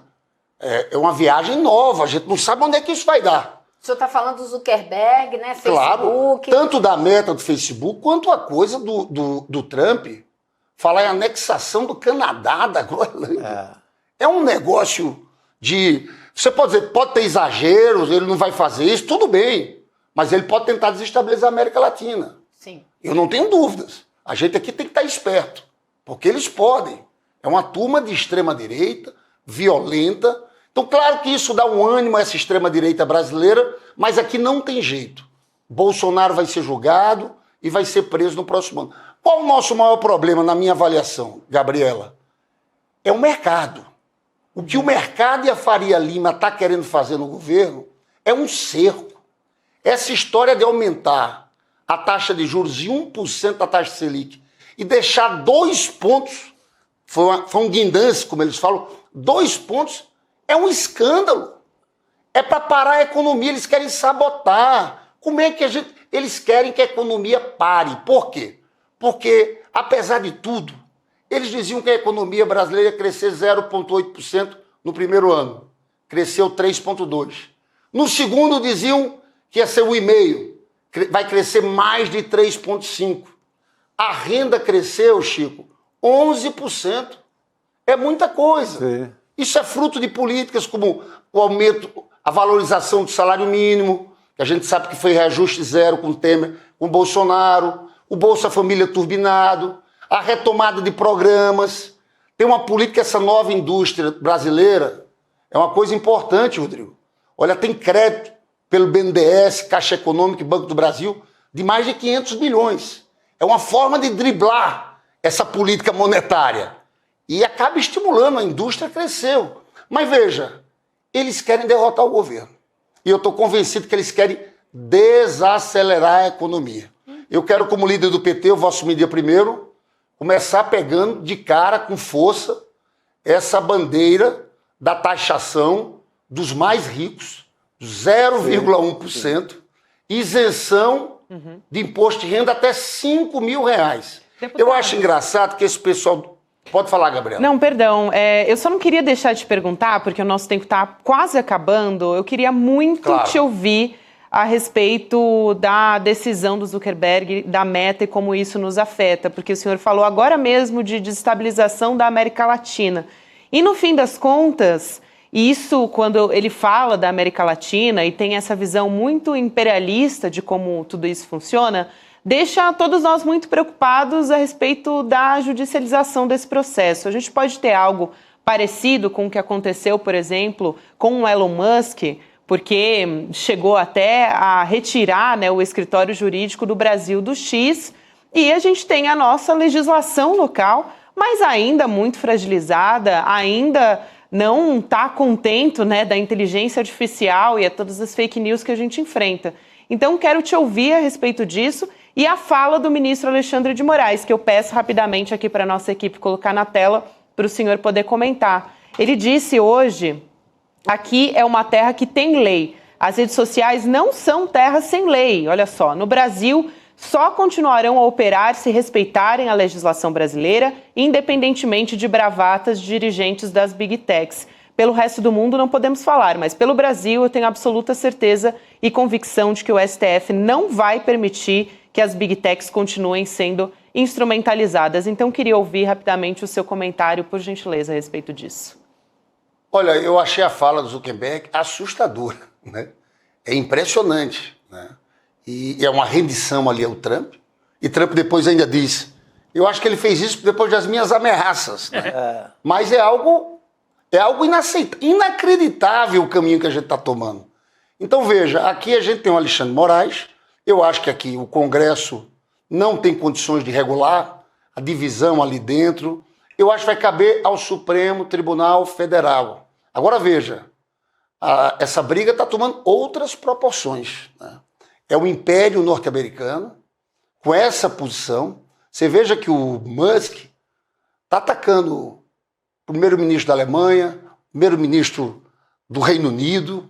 Speaker 7: é uma viagem nova, a gente não sabe onde é que isso vai dar.
Speaker 6: O senhor está falando do Zuckerberg, né? Facebook.
Speaker 7: Claro, tanto da meta do Facebook, quanto a coisa do Trump, falar em anexação do Canadá, da Groenlândia. É um negócio de... Você pode dizer, pode ter exageros, ele não vai fazer isso, tudo bem. Mas ele pode tentar desestabilizar a América Latina.
Speaker 6: Sim.
Speaker 7: Eu não tenho dúvidas. A gente aqui tem que estar esperto, porque eles podem. É uma turma de extrema-direita, violenta. Então, claro que isso dá um ânimo a essa extrema-direita brasileira, mas aqui não tem jeito. Bolsonaro vai ser julgado e vai ser preso no próximo ano. Qual o nosso maior problema, na minha avaliação, Gabriela? É o mercado. O que o mercado e a Faria Lima estão querendo fazer no governo é um cerco. Essa história de aumentar a taxa de juros em 1% da taxa Selic e deixar 2 pontos, foi um guindance, como eles falam, 2 pontos, é um escândalo. É para parar a economia, eles querem sabotar. Como é que eles querem que a economia pare? Por quê? Porque, apesar de tudo, eles diziam que a economia brasileira ia crescer 0,8% no primeiro ano. Cresceu 3,2%. No segundo, diziam que ia ser 1,5%. Vai crescer mais de 3,5%. A renda cresceu, Chico, 11%. É muita coisa.
Speaker 5: Sim.
Speaker 7: Isso é fruto de políticas como o aumento, a valorização do salário mínimo, que a gente sabe que foi reajuste zero com o Temer, com o Bolsonaro, o Bolsa Família turbinado, a retomada de programas. Tem uma política, essa nova indústria brasileira, é uma coisa importante, Rodrigo. Olha, tem crédito pelo BNDES, Caixa Econômica e Banco do Brasil, de mais de 500 bilhões. É uma forma de driblar essa política monetária. E acaba estimulando, a indústria cresceu. Mas veja, eles querem derrotar o governo. E eu estou convencido que eles querem desacelerar a economia. Eu quero, como líder do PT, eu vou assumir dia 1º, começar pegando de cara, com força, essa bandeira da taxação dos mais ricos, 0,1%, isenção de imposto de renda até R$5 mil.
Speaker 3: Deputado.
Speaker 7: Eu acho engraçado que esse pessoal... Pode falar, Gabriela.
Speaker 3: Não, perdão. Eu só não queria deixar de perguntar, porque o nosso tempo está quase acabando. Eu queria muito te ouvir a respeito da decisão do Zuckerberg, da Meta e como isso nos afeta, porque o senhor falou agora mesmo de desestabilização da América Latina. E no fim das contas, isso, quando ele fala da América Latina e tem essa visão muito imperialista de como tudo isso funciona, deixa todos nós muito preocupados a respeito da judicialização desse processo. A gente pode ter algo parecido com o que aconteceu, por exemplo, com o Elon Musk, porque chegou até a retirar, né, o escritório jurídico do Brasil do X, e a gente tem a nossa legislação local, mas ainda muito fragilizada, ainda não está contento, né, da inteligência artificial e a todas as fake news que a gente enfrenta. Então, quero te ouvir a respeito disso e a fala do ministro Alexandre de Moraes, que eu peço rapidamente aqui para a nossa equipe colocar na tela para o senhor poder comentar. Ele disse hoje, aqui é uma terra que tem lei. As redes sociais não são terras sem lei. Olha só, no Brasil só continuarão a operar se respeitarem a legislação brasileira, independentemente de bravatas de dirigentes das Big Techs. Pelo resto do mundo não podemos falar, mas pelo Brasil eu tenho absoluta certeza e convicção de que o STF não vai permitir que as Big Techs continuem sendo instrumentalizadas. Então, queria ouvir rapidamente o seu comentário, por gentileza, a respeito disso.
Speaker 7: Olha, eu achei a fala do Zuckerberg assustadora, né? É impressionante, né? E é uma rendição ali ao Trump. E Trump depois ainda disse, eu acho que ele fez isso depois das minhas ameaças, né? Mas é algo inaceitável, inacreditável o caminho que a gente está tomando. Então veja, aqui a gente tem o Alexandre Moraes, eu acho que aqui o Congresso não tem condições de regular a divisão ali dentro, eu acho que vai caber ao Supremo Tribunal Federal. Agora veja, essa briga está tomando outras proporções, né? É o Império Norte-Americano, com essa posição. Você veja que o Musk está atacando o primeiro-ministro da Alemanha, o primeiro-ministro do Reino Unido.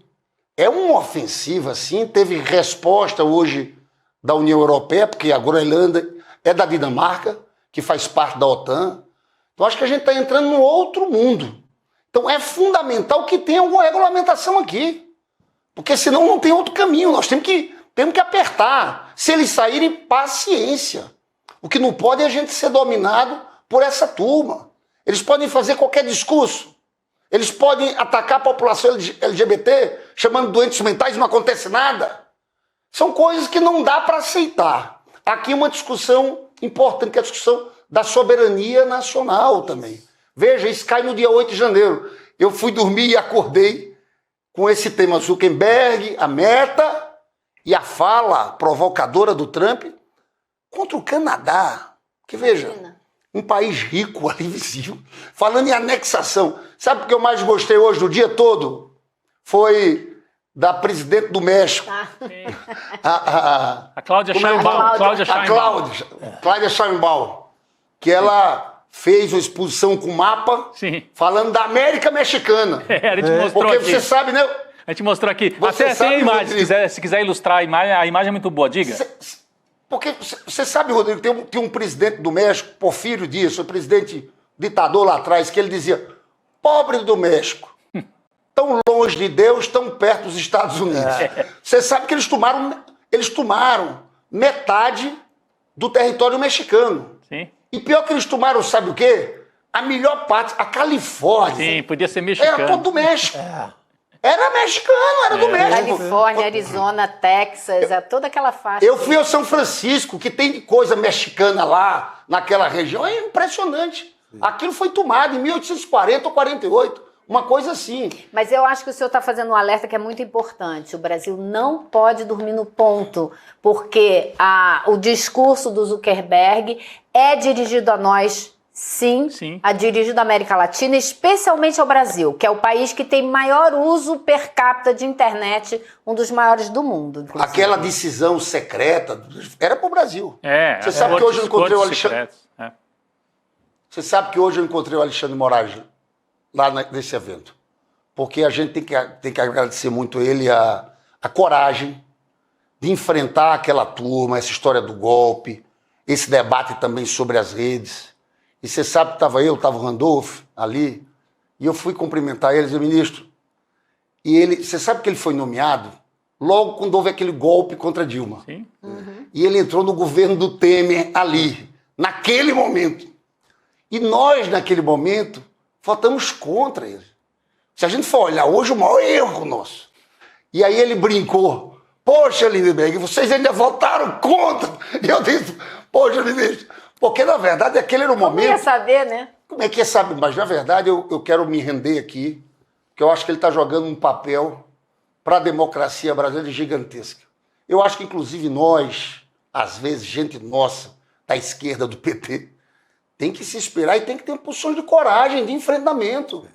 Speaker 7: É uma ofensiva, assim. Teve resposta hoje da União Europeia, porque a Groenlândia é da Dinamarca, que faz parte da OTAN. Então acho que a gente está entrando num outro mundo. Então é fundamental que tenha alguma regulamentação aqui, porque senão não tem outro caminho. Nós temos que apertar. Se eles saírem, paciência. O que não pode é a gente ser dominado por essa turma. Eles podem fazer qualquer discurso. Eles podem atacar a população LGBT, chamando doentes mentais, não acontece nada. São coisas que não dá para aceitar. Aqui uma discussão importante, que é a discussão da soberania nacional também. Veja, isso cai no dia 8 de janeiro. Eu fui dormir e acordei com esse tema Zuckerberg, a Meta e a fala provocadora do Trump contra o Canadá. Que veja, um país rico ali visível, falando em anexação. Sabe o que eu mais gostei hoje do dia todo? Foi da presidente do México.
Speaker 4: A Cláudia Sheinbaum.
Speaker 7: Cláudia Sheinbaum. Que ela fez uma exposição com mapa,
Speaker 4: sim,
Speaker 7: falando da América Mexicana.
Speaker 4: A gente mostrou
Speaker 7: porque
Speaker 4: aqui.
Speaker 7: Você sabe, né?
Speaker 4: A gente mostrou aqui.
Speaker 7: Você
Speaker 4: Até
Speaker 7: sabe,
Speaker 4: tem a imagem,
Speaker 7: Rodrigo,
Speaker 4: se quiser ilustrar a imagem é muito boa, diga.
Speaker 7: Porque você sabe, Rodrigo, tem um presidente do México, Porfírio Dias, o presidente ditador lá atrás, que ele dizia, pobre do México, tão longe de Deus, tão perto dos Estados Unidos. Você sabe que eles tomaram metade do território mexicano.
Speaker 4: Sim.
Speaker 7: E pior que eles tomaram, sabe o quê? A melhor parte, a Califórnia.
Speaker 4: Sim, podia ser mexicano.
Speaker 7: Era todo do México. Era mexicano, era do México.
Speaker 6: Califórnia, Arizona, Texas, toda aquela faixa.
Speaker 7: Eu fui ao São Francisco, que tem coisa mexicana lá, naquela região, é impressionante. Aquilo foi tomado em 1840 ou 48, uma coisa assim.
Speaker 6: Mas eu acho que o senhor está fazendo um alerta que é muito importante. O Brasil não pode dormir no ponto, porque o discurso do Zuckerberg é dirigido a nós, sim, a dirigido à América Latina, especialmente ao Brasil, que é o país que tem maior uso per capita de internet, um dos maiores do mundo. Inclusive.
Speaker 7: Aquela decisão secreta era para o Brasil.
Speaker 4: Você
Speaker 7: sabe que hoje eu encontrei o Alexandre.
Speaker 4: É.
Speaker 7: Você sabe que hoje eu encontrei o Alexandre Moraes lá nesse evento. Porque a gente tem que agradecer muito ele a coragem de enfrentar aquela turma, essa história do golpe, esse debate também sobre as redes. E você sabe que estava o Randolph ali, e eu fui cumprimentar ele, ministro. E ele, você sabe que ele foi nomeado logo quando houve aquele golpe contra Dilma.
Speaker 4: Sim.
Speaker 7: E ele entrou no governo do Temer ali, naquele momento. E nós, naquele momento, votamos contra ele. Se a gente for olhar hoje, o maior erro nosso. E aí ele brincou. Poxa, Lindenberg, vocês ainda votaram contra. E eu disse, poxa, ministro, porque na verdade aquele era o momento...
Speaker 6: Como ia saber, né?
Speaker 7: Como é que ia saber? Mas na verdade eu quero me render aqui, porque eu acho que ele está jogando um papel para a democracia brasileira gigantesca. Eu acho que inclusive nós, às vezes, gente nossa, da esquerda, do PT, tem que se inspirar e tem que ter posições de coragem, de enfrentamento.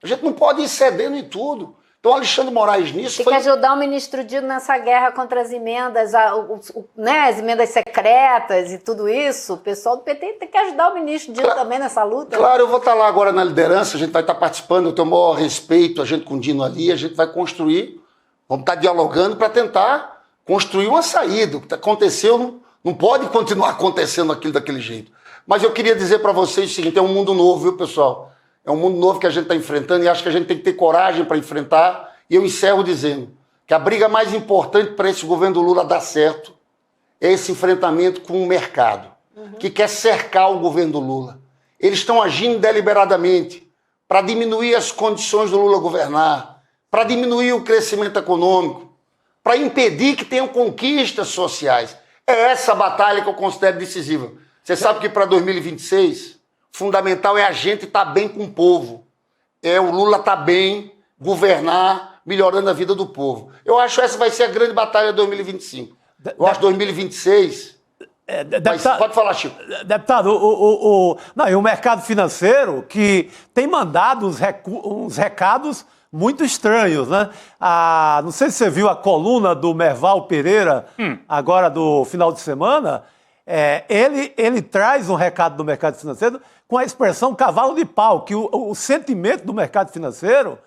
Speaker 7: A gente não pode ir cedendo em tudo. Então, Alexandre Moraes nisso
Speaker 6: tem que ajudar o ministro Dino nessa guerra contra as emendas, as emendas secretas e tudo isso. O pessoal do PT tem que ajudar o ministro Dino também nessa luta.
Speaker 7: Claro, eu vou estar lá agora na liderança, a gente vai estar participando, eu tenho o maior respeito, a gente com o Dino ali, a gente vai construir, vamos estar dialogando para tentar construir uma saída. O que aconteceu não pode continuar acontecendo aquilo daquele jeito. Mas eu queria dizer para vocês o seguinte, é um mundo novo, viu, pessoal? É um mundo novo que a gente está enfrentando e acho que a gente tem que ter coragem para enfrentar. E eu encerro dizendo que a briga mais importante para esse governo do Lula dar certo é esse enfrentamento com o mercado, que quer cercar o governo do Lula. Eles estão agindo deliberadamente para diminuir as condições do Lula governar, para diminuir o crescimento econômico, para impedir que tenham conquistas sociais. É essa batalha que eu considero decisiva. Você sabe que para 2026, fundamental é a gente estar bem com o povo. É o Lula estar bem, governar, melhorando a vida do povo. Eu acho que essa vai ser a grande batalha de 2025. Eu acho que 2026... pode falar, Chico.
Speaker 5: Deputado, não, e o mercado financeiro que tem mandado uns recados muito estranhos, né? Não sei se você viu a coluna do Merval Pereira, agora do final de semana. Ele traz um recado do mercado financeiro com a expressão cavalo de pau, que o sentimento do mercado financeiro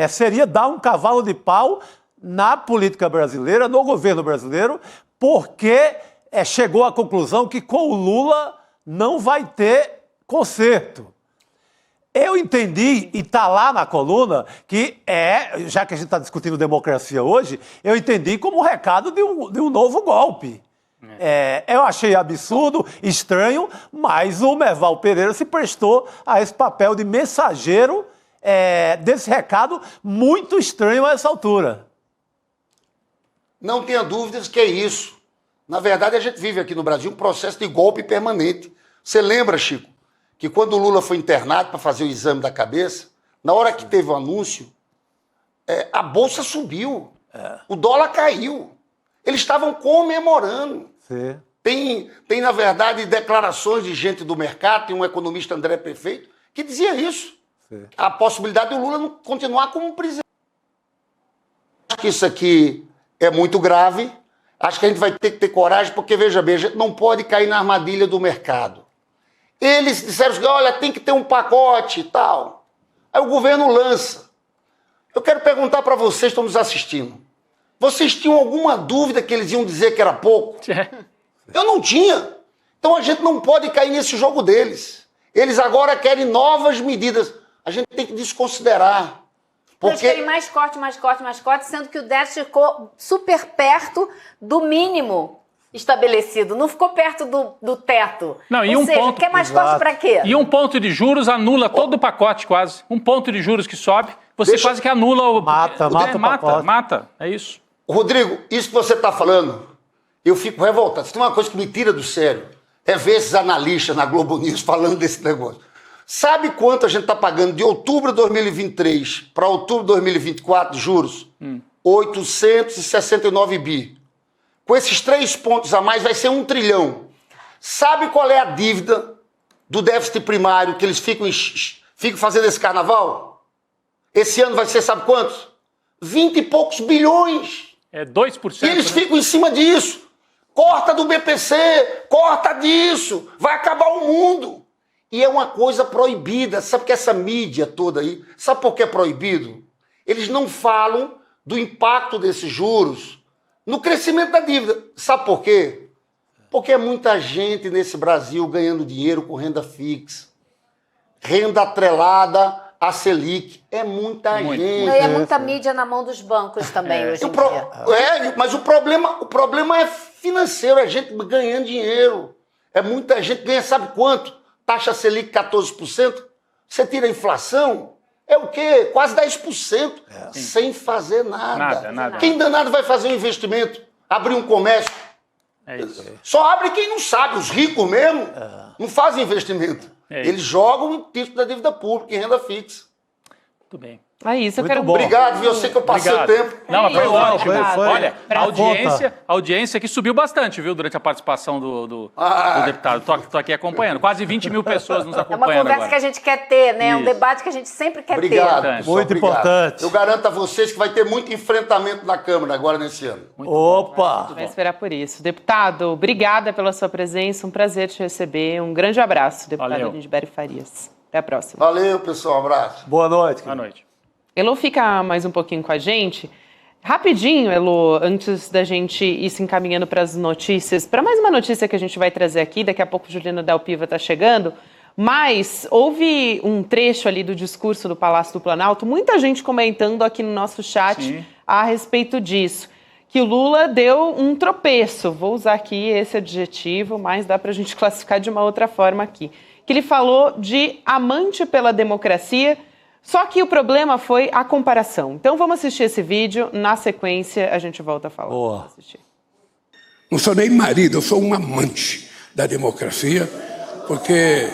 Speaker 5: seria dar um cavalo de pau na política brasileira, no governo brasileiro, porque chegou à conclusão que com o Lula não vai ter conserto. Eu entendi, e está lá na coluna, que já que a gente está discutindo democracia hoje, eu entendi como um recado de um novo golpe. Eu achei absurdo, estranho, mas o Merval Pereira se prestou a esse papel de mensageiro desse recado muito estranho a essa altura.
Speaker 7: Não tenha dúvidas que é isso. Na verdade, a gente vive aqui no Brasil um processo de golpe permanente. Você lembra, Chico, que quando o Lula foi internado para fazer o exame da cabeça, na hora que teve o anúncio, a bolsa subiu, o dólar caiu. Eles estavam comemorando.
Speaker 5: Sim.
Speaker 7: Tem, na verdade, declarações de gente do mercado, tem um economista, André Prefeito, que dizia isso. Sim. A possibilidade do Lula não continuar como presidente. Acho que isso aqui é muito grave. Acho que a gente vai ter que ter coragem, porque, veja bem, a gente não pode cair na armadilha do mercado. Eles disseram que, olha, tem que ter um pacote e tal. Aí o governo lança. Eu quero perguntar para vocês que estão nos assistindo. Vocês tinham alguma dúvida que eles iam dizer que era pouco? Eu não tinha. Então a gente não pode cair nesse jogo deles. Eles agora querem novas medidas. A gente tem que desconsiderar.
Speaker 6: Eles querem mais corte, sendo que o déficit ficou super perto do mínimo estabelecido. Não ficou perto do teto.
Speaker 4: Não, e
Speaker 6: Ou seja, quer mais corte para quê?
Speaker 4: E um ponto de juros anula todo o pacote quase. Um ponto de juros que sobe, você quase que anula o... Mata. É isso.
Speaker 7: Rodrigo, isso que você está falando, eu fico revoltado. Se tem uma coisa que me tira do sério, é ver esses analistas na Globo News falando desse negócio. Sabe quanto a gente está pagando de outubro de 2023 para outubro de 2024 de juros? 869 bi. Com esses 3 pontos a mais vai ser 1 trilhão. Sabe qual é a dívida do déficit primário que eles ficam fazendo esse carnaval? Esse ano vai ser, sabe quantos? 20 e poucos bilhões.
Speaker 4: É 2%.
Speaker 7: E eles ficam em cima disso. Corta do BPC, corta disso. Vai acabar o mundo. E é uma coisa proibida. Sabe que essa mídia toda aí, sabe por que é proibido? Eles não falam do impacto desses juros no crescimento da dívida. Sabe por quê? Porque é muita gente nesse Brasil ganhando dinheiro com renda fixa. Renda atrelada a Selic. É muita gente.
Speaker 6: E é muita mídia na mão dos bancos também hoje em dia.
Speaker 7: Mas o problema é financeiro, é gente ganhando dinheiro. É muita gente ganha, sabe quanto? Taxa Selic 14%. Você tira a inflação, é o quê? Quase 10%. Sem fazer nada.
Speaker 4: Nada.
Speaker 7: Quem danado vai fazer um investimento? Abrir um comércio?
Speaker 4: É isso.
Speaker 7: Só abre quem não sabe. Os ricos mesmo não fazem investimento. Eles jogam em título da dívida pública em renda fixa.
Speaker 4: Muito bem.
Speaker 3: É isso, eu quero...
Speaker 5: bom.
Speaker 7: Obrigado, viu? Eu sei que eu passei o tempo.
Speaker 4: Não, mas foi ótimo.
Speaker 5: Foi.
Speaker 4: Olha, a audiência aqui subiu bastante, viu, durante a participação do deputado. Tô aqui acompanhando. Quase 20 mil pessoas nos
Speaker 6: É uma
Speaker 4: acompanhando
Speaker 6: conversa
Speaker 4: agora.
Speaker 6: que a gente quer ter, né? Um
Speaker 4: Isso.
Speaker 6: debate que a gente sempre quer
Speaker 7: Obrigado.
Speaker 6: ter.
Speaker 7: pessoal,
Speaker 5: Muito
Speaker 7: obrigado.
Speaker 5: importante.
Speaker 7: Eu garanto a vocês que vai ter muito enfrentamento na Câmara agora nesse ano.
Speaker 5: Opa!
Speaker 3: Vai esperar por isso. Deputado, obrigada pela sua presença, um prazer te receber. Um grande abraço, deputado
Speaker 4: Valeu.
Speaker 3: Lindbergh Farias. Até a próxima.
Speaker 7: Valeu, pessoal. Um abraço.
Speaker 5: Boa noite.
Speaker 4: Boa noite.
Speaker 3: Elô fica mais um pouquinho com a gente. Rapidinho, Elô, antes da gente ir se encaminhando para as notícias, para mais uma notícia que a gente vai trazer aqui, daqui a pouco Juliana Dalpiva está chegando, Mas houve um trecho ali do discurso do Palácio do Planalto, muita gente comentando aqui no nosso chat
Speaker 4: Sim.
Speaker 3: a respeito disso, que o Lula deu um tropeço, vou usar aqui esse adjetivo, mas dá para a gente classificar de uma outra forma aqui, que ele falou de amante pela democracia, só que o problema foi a comparação. Então vamos assistir esse vídeo, na sequência a gente volta a falar.
Speaker 5: Boa.
Speaker 3: Vamos assistir.
Speaker 2: Não sou nem marido, eu sou um amante da democracia, porque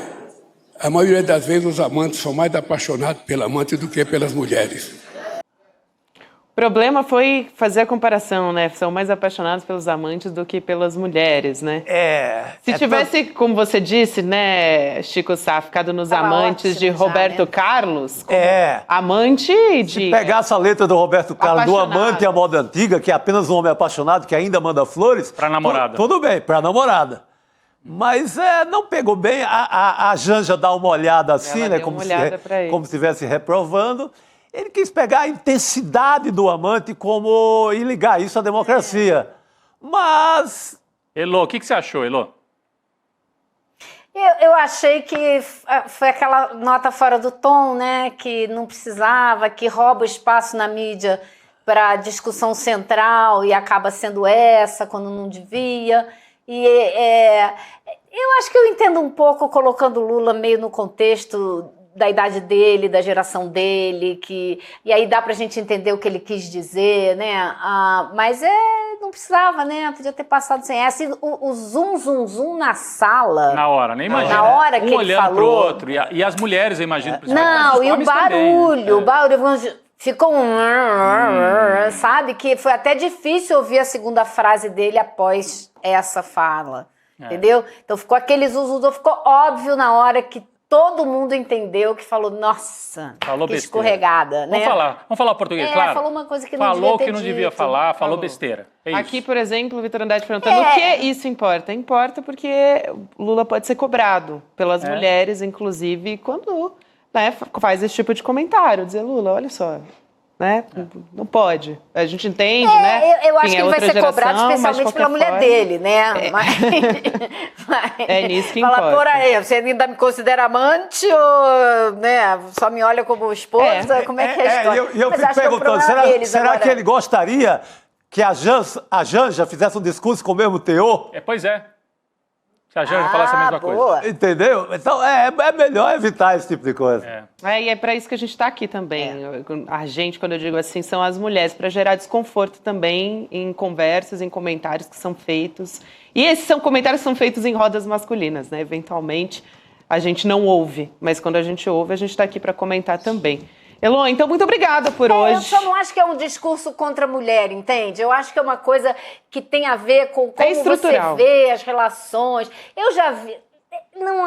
Speaker 2: a maioria das vezes os amantes são mais apaixonados pela amante do que pelas mulheres.
Speaker 3: O problema foi fazer a comparação, né? São mais apaixonados pelos amantes do que pelas mulheres, né? Se tivesse, como você disse, né, Chico Sá, ficado nos
Speaker 6: Tava
Speaker 3: amantes de
Speaker 6: ótimo já,
Speaker 3: Roberto
Speaker 6: né?
Speaker 3: Carlos, como amante de...
Speaker 5: Pegasse a letra do Roberto Carlos, do
Speaker 3: Apaixonado.
Speaker 5: amante à moda antiga, que é apenas um homem apaixonado que ainda manda flores.
Speaker 4: Pra namorada.
Speaker 5: Tudo bem, pra namorada. Mas não pegou bem. A Janja dá uma olhada assim,
Speaker 3: Ela
Speaker 5: né?
Speaker 3: deu uma olhada pra ele.
Speaker 5: Como se estivesse reprovando. Ele quis pegar a intensidade do amante e ligar isso à democracia. Mas
Speaker 4: Elô, o que você achou, Elô?
Speaker 6: Eu achei que foi aquela nota fora do tom, né? Que não precisava, que rouba espaço na mídia para discussão central e acaba sendo essa quando não devia. Eu acho que eu entendo um pouco colocando o Lula meio no contexto da idade dele, da geração dele, e aí dá pra gente entender o que ele quis dizer, né? Mas não precisava, né? Podia ter passado sem essa. E o zoom na sala.
Speaker 4: Na hora, nem imagina.
Speaker 6: Na hora que
Speaker 4: um
Speaker 6: ele
Speaker 4: olhando
Speaker 6: falou.
Speaker 4: pro outro. E as mulheres, eu imagino. principalmente,
Speaker 6: Não,
Speaker 4: os
Speaker 6: e o
Speaker 4: homens também, né?
Speaker 6: barulho, o barulho. Ficou sabe? Que foi até difícil ouvir a segunda frase dele após essa fala. Entendeu? Então ficou aquele zuzu, ficou óbvio na hora que todo mundo entendeu que falou, nossa,
Speaker 4: Falou
Speaker 6: que
Speaker 4: besteira.
Speaker 6: escorregada, né?
Speaker 4: Vamos falar português, claro.
Speaker 6: Falou uma coisa que não
Speaker 4: Falou
Speaker 6: devia ter
Speaker 4: que não devia
Speaker 6: dito.
Speaker 4: falar, falou besteira. É isso.
Speaker 3: Aqui, por exemplo, o Vitor Andrade perguntando o que isso importa? Importa porque Lula pode ser cobrado pelas mulheres, inclusive, quando faz esse tipo de comentário. Dizer, Lula, olha só, né? Não pode. A gente entende, né?
Speaker 6: Eu acho
Speaker 3: Enfim,
Speaker 6: que ele vai
Speaker 3: outra
Speaker 6: ser
Speaker 3: geração,
Speaker 6: cobrado
Speaker 3: mas de
Speaker 6: especialmente
Speaker 3: qualquer
Speaker 6: pela mulher
Speaker 3: forma-
Speaker 6: dele, né?
Speaker 3: É nisso que
Speaker 6: Fala,
Speaker 3: importa.
Speaker 6: por aí, você ainda me considera amante ou né, só me olha como esposa? Como é que é a história?
Speaker 5: E eu
Speaker 6: Mas
Speaker 5: fico
Speaker 6: acho que é um
Speaker 5: perguntando,
Speaker 6: problema deles
Speaker 5: será
Speaker 6: agora.
Speaker 5: que ele gostaria que a Janja fizesse um discurso com o mesmo teor?
Speaker 4: Pois é. Se a Janja falasse a mesma
Speaker 6: boa.
Speaker 4: coisa.
Speaker 5: Entendeu? Então é melhor evitar esse tipo de coisa.
Speaker 3: E é para isso que a gente está aqui também. A gente, quando eu digo assim, são as mulheres, para gerar desconforto também em conversas, em comentários que são feitos. E esses são comentários que são feitos em rodas masculinas, né? Eventualmente a gente não ouve, mas quando a gente ouve, a gente está aqui para comentar também. Elô, então muito obrigada por hoje.
Speaker 6: Eu só não acho que é um discurso contra a mulher, entende? Eu acho que é uma coisa que tem a ver com como você
Speaker 3: estrutural.
Speaker 6: vê as relações. Eu já vi...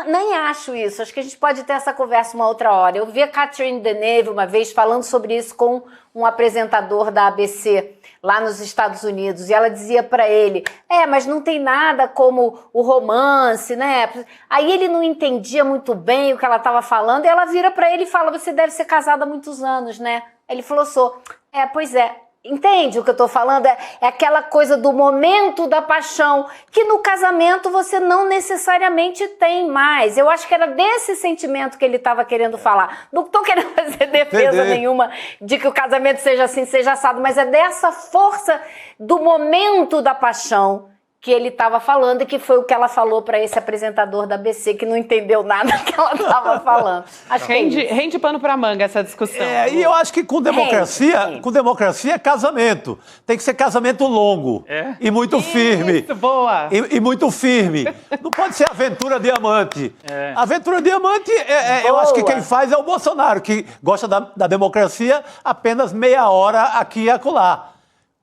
Speaker 6: nem acho isso. Acho que a gente pode ter essa conversa uma outra hora. Eu vi a Catherine Deneuve uma vez falando sobre isso com um apresentador da ABC lá nos Estados Unidos, e ela dizia pra ele, mas não tem nada como o romance, né? Aí ele não entendia muito bem o que ela estava falando, e ela vira pra ele e fala, você deve ser casado há muitos anos, né? Ele falou, sou. Pois é. Entende o que eu tô falando? É aquela coisa do momento da paixão, que no casamento você não necessariamente tem mais. Eu acho que era desse sentimento que ele estava querendo falar. Não tô querendo fazer defesa nenhuma de que o casamento seja assim, seja assado, mas é dessa força do momento da paixão que ele estava falando, e que foi o que ela falou para esse apresentador da ABC, que não entendeu nada que ela estava falando. Acho que
Speaker 3: Rende pano para manga essa discussão.
Speaker 5: E eu acho que com democracia é casamento. Tem que ser casamento longo e muito firme.
Speaker 3: Isso, boa.
Speaker 5: E muito firme. Não pode ser aventura diamante. Aventura diamante, eu acho que quem faz é o Bolsonaro, que gosta da democracia apenas meia hora aqui e acolá.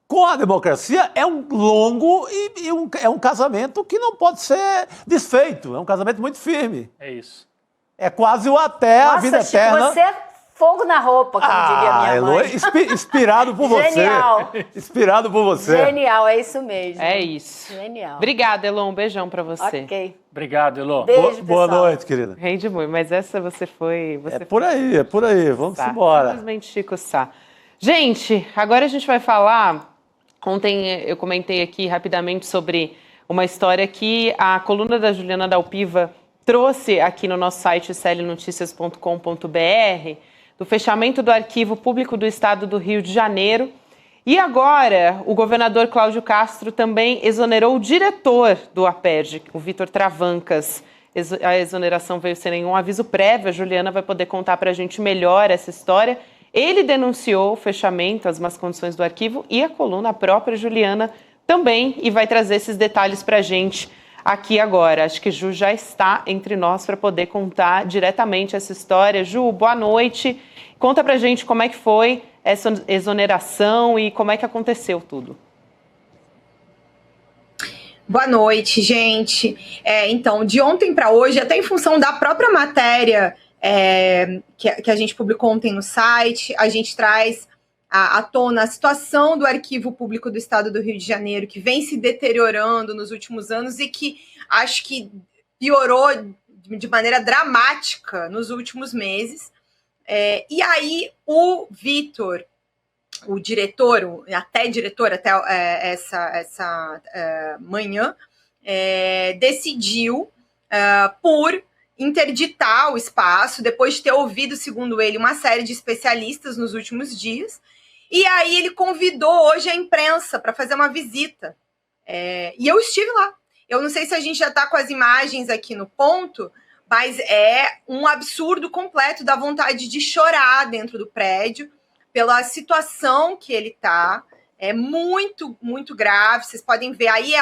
Speaker 5: Com a democracia é um longo e é um casamento que não pode ser desfeito. É um casamento muito firme.
Speaker 4: É isso.
Speaker 5: É quase o até a vida
Speaker 6: Chico,
Speaker 5: eterna.
Speaker 6: você é fogo na roupa, como diria minha
Speaker 5: Elô,
Speaker 6: mãe.
Speaker 5: inspirado por você.
Speaker 6: Genial.
Speaker 5: Inspirado por você.
Speaker 6: Genial, é isso mesmo.
Speaker 3: É isso.
Speaker 6: Genial.
Speaker 3: Obrigada, Elô. Um beijão pra você.
Speaker 6: Ok.
Speaker 4: Obrigado, Elô.
Speaker 6: Beijo,
Speaker 5: Boa
Speaker 6: pessoal.
Speaker 5: noite, querida.
Speaker 3: Rende muito, mas essa você foi...
Speaker 5: É por aí. Vamos embora.
Speaker 3: Simplesmente Chico Sá. Gente, agora a gente vai falar... Ontem eu comentei aqui rapidamente sobre uma história que a coluna da Juliana Dalpiva trouxe aqui no nosso site clnoticias.com.br do fechamento do Arquivo Público do Estado do Rio de Janeiro. E agora, o governador Cláudio Castro também exonerou o diretor do APERJ, o Vitor Travancas. A exoneração veio sem nenhum aviso prévio, a Juliana vai poder contar para a gente melhor essa história. Ele denunciou o fechamento, as más condições do arquivo, e a coluna, a própria Juliana, também, e vai trazer esses detalhes para a gente aqui agora. Acho que Ju já está entre nós para poder contar diretamente essa história. Ju, boa noite. Conta para a gente como é que foi essa exoneração e como é que aconteceu tudo.
Speaker 8: Boa noite, gente. Então, de ontem para hoje, até em função da própria matéria que a gente publicou ontem no site, a gente traz à tona a situação do Arquivo Público do Estado do Rio de Janeiro, que vem se deteriorando nos últimos anos e que acho que piorou de maneira dramática nos últimos meses. E aí o Vitor, o diretor, até essa manhã, decidiu por interditar o espaço, depois de ter ouvido, segundo ele, uma série de especialistas nos últimos dias. E aí ele convidou hoje a imprensa para fazer uma visita. E eu estive lá. Eu não sei se a gente já está com as imagens aqui no ponto, mas é um absurdo completo, dá vontade de chorar dentro do prédio pela situação que ele está. É muito, muito grave. Vocês podem ver aí,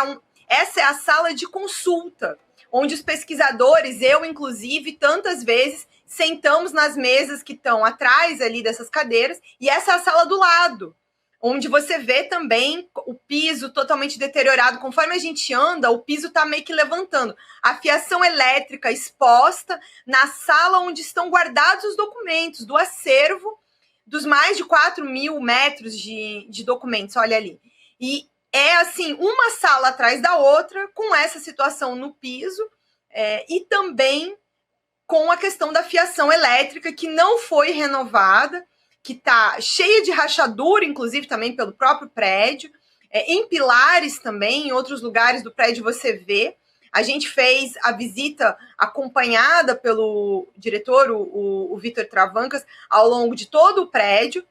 Speaker 8: essa é a sala de consulta, onde os pesquisadores, eu inclusive, tantas vezes, sentamos nas mesas que estão atrás ali dessas cadeiras, e essa é a sala do lado, onde você vê também o piso totalmente deteriorado. Conforme a gente anda, o piso está meio que levantando. A fiação elétrica exposta na sala onde estão guardados os documentos do acervo dos mais de 4.000 metros de documentos, olha ali. E é assim, uma sala atrás da outra, com essa situação no piso, e também com a questão da fiação elétrica, que não foi renovada, que está cheia de rachadura, inclusive também pelo próprio prédio, em pilares também, em outros lugares do prédio você vê. A gente fez a visita acompanhada pelo diretor, o Vitor Travancas, ao longo de todo o prédio.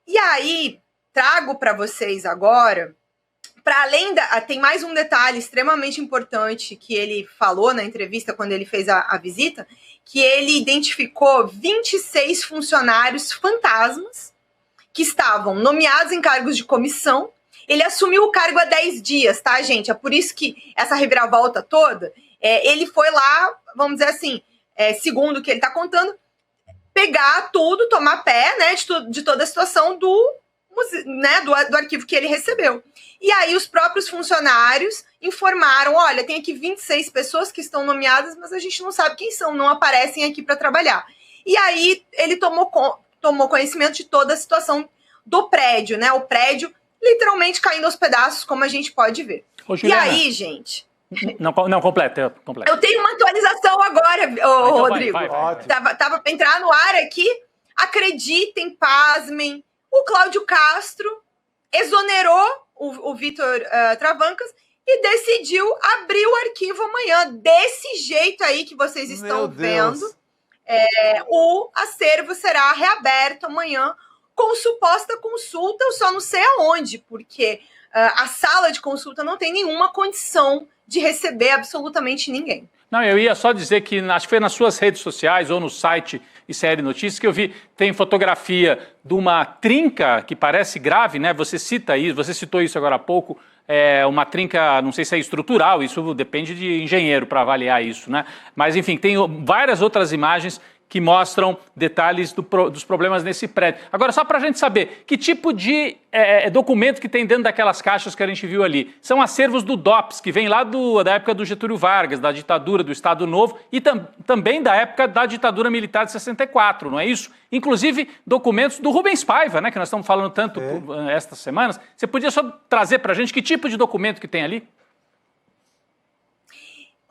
Speaker 8: E aí, trago para vocês agora, para além tem mais um detalhe extremamente importante que ele falou na entrevista quando ele fez a visita, que ele identificou 26 funcionários fantasmas que estavam nomeados em cargos de comissão. Ele assumiu o cargo há 10 dias, tá, gente? É por isso que essa reviravolta toda, ele foi lá, vamos dizer assim, segundo o que ele está contando, pegar tudo, tomar pé, né, de toda a situação do arquivo que ele recebeu. E aí os próprios funcionários informaram, olha, tem aqui 26 pessoas que estão nomeadas, mas a gente não sabe quem são, não aparecem aqui para trabalhar. E aí ele tomou conhecimento de toda a situação do prédio, né? O prédio literalmente caindo aos pedaços, como a gente pode ver.
Speaker 4: Ô, Juliana,
Speaker 8: e aí, gente...
Speaker 4: Não, completa.
Speaker 8: Eu tenho uma atualização agora,
Speaker 4: então
Speaker 8: Rodrigo.
Speaker 4: Vai.
Speaker 8: Tava para entrar no ar aqui. Acreditem, pasmem, o Cláudio Castro exonerou o Vitor Travancas e decidiu abrir o arquivo amanhã. Desse jeito aí que vocês estão vendo, o acervo será reaberto amanhã com suposta consulta. Eu só não sei aonde, porque a sala de consulta não tem nenhuma condição de receber absolutamente ninguém.
Speaker 4: Não, eu ia só dizer que, acho que foi nas suas redes sociais ou no site ICL Notícias que eu vi, tem fotografia de uma trinca que parece grave, né? Você citou isso agora há pouco, uma trinca, não sei se é estrutural, isso depende de engenheiro para avaliar isso, né? Mas, enfim, tem várias outras imagens que mostram detalhes dos problemas nesse prédio. Agora, só para a gente saber, que tipo de documento que tem dentro daquelas caixas que a gente viu ali? São acervos do DOPS, que vem lá da época do Getúlio Vargas, da ditadura do Estado Novo, e também da época da ditadura militar de 64, não é isso? Inclusive, documentos do Rubens Paiva, né, que nós estamos falando tanto estas semanas. Você podia só trazer para a gente que tipo de documento que tem ali?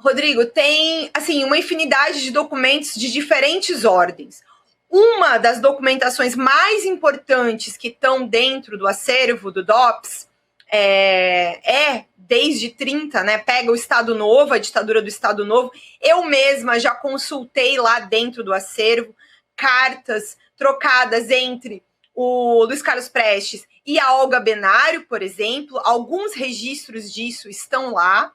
Speaker 8: Rodrigo, tem assim uma infinidade de documentos de diferentes ordens. Uma das documentações mais importantes que estão dentro do acervo do DOPS desde 30, né? Pega o Estado Novo, a ditadura do Estado Novo. Eu mesma já consultei lá dentro do acervo cartas trocadas entre o Luiz Carlos Prestes e a Olga Benário, por exemplo. Alguns registros disso estão lá.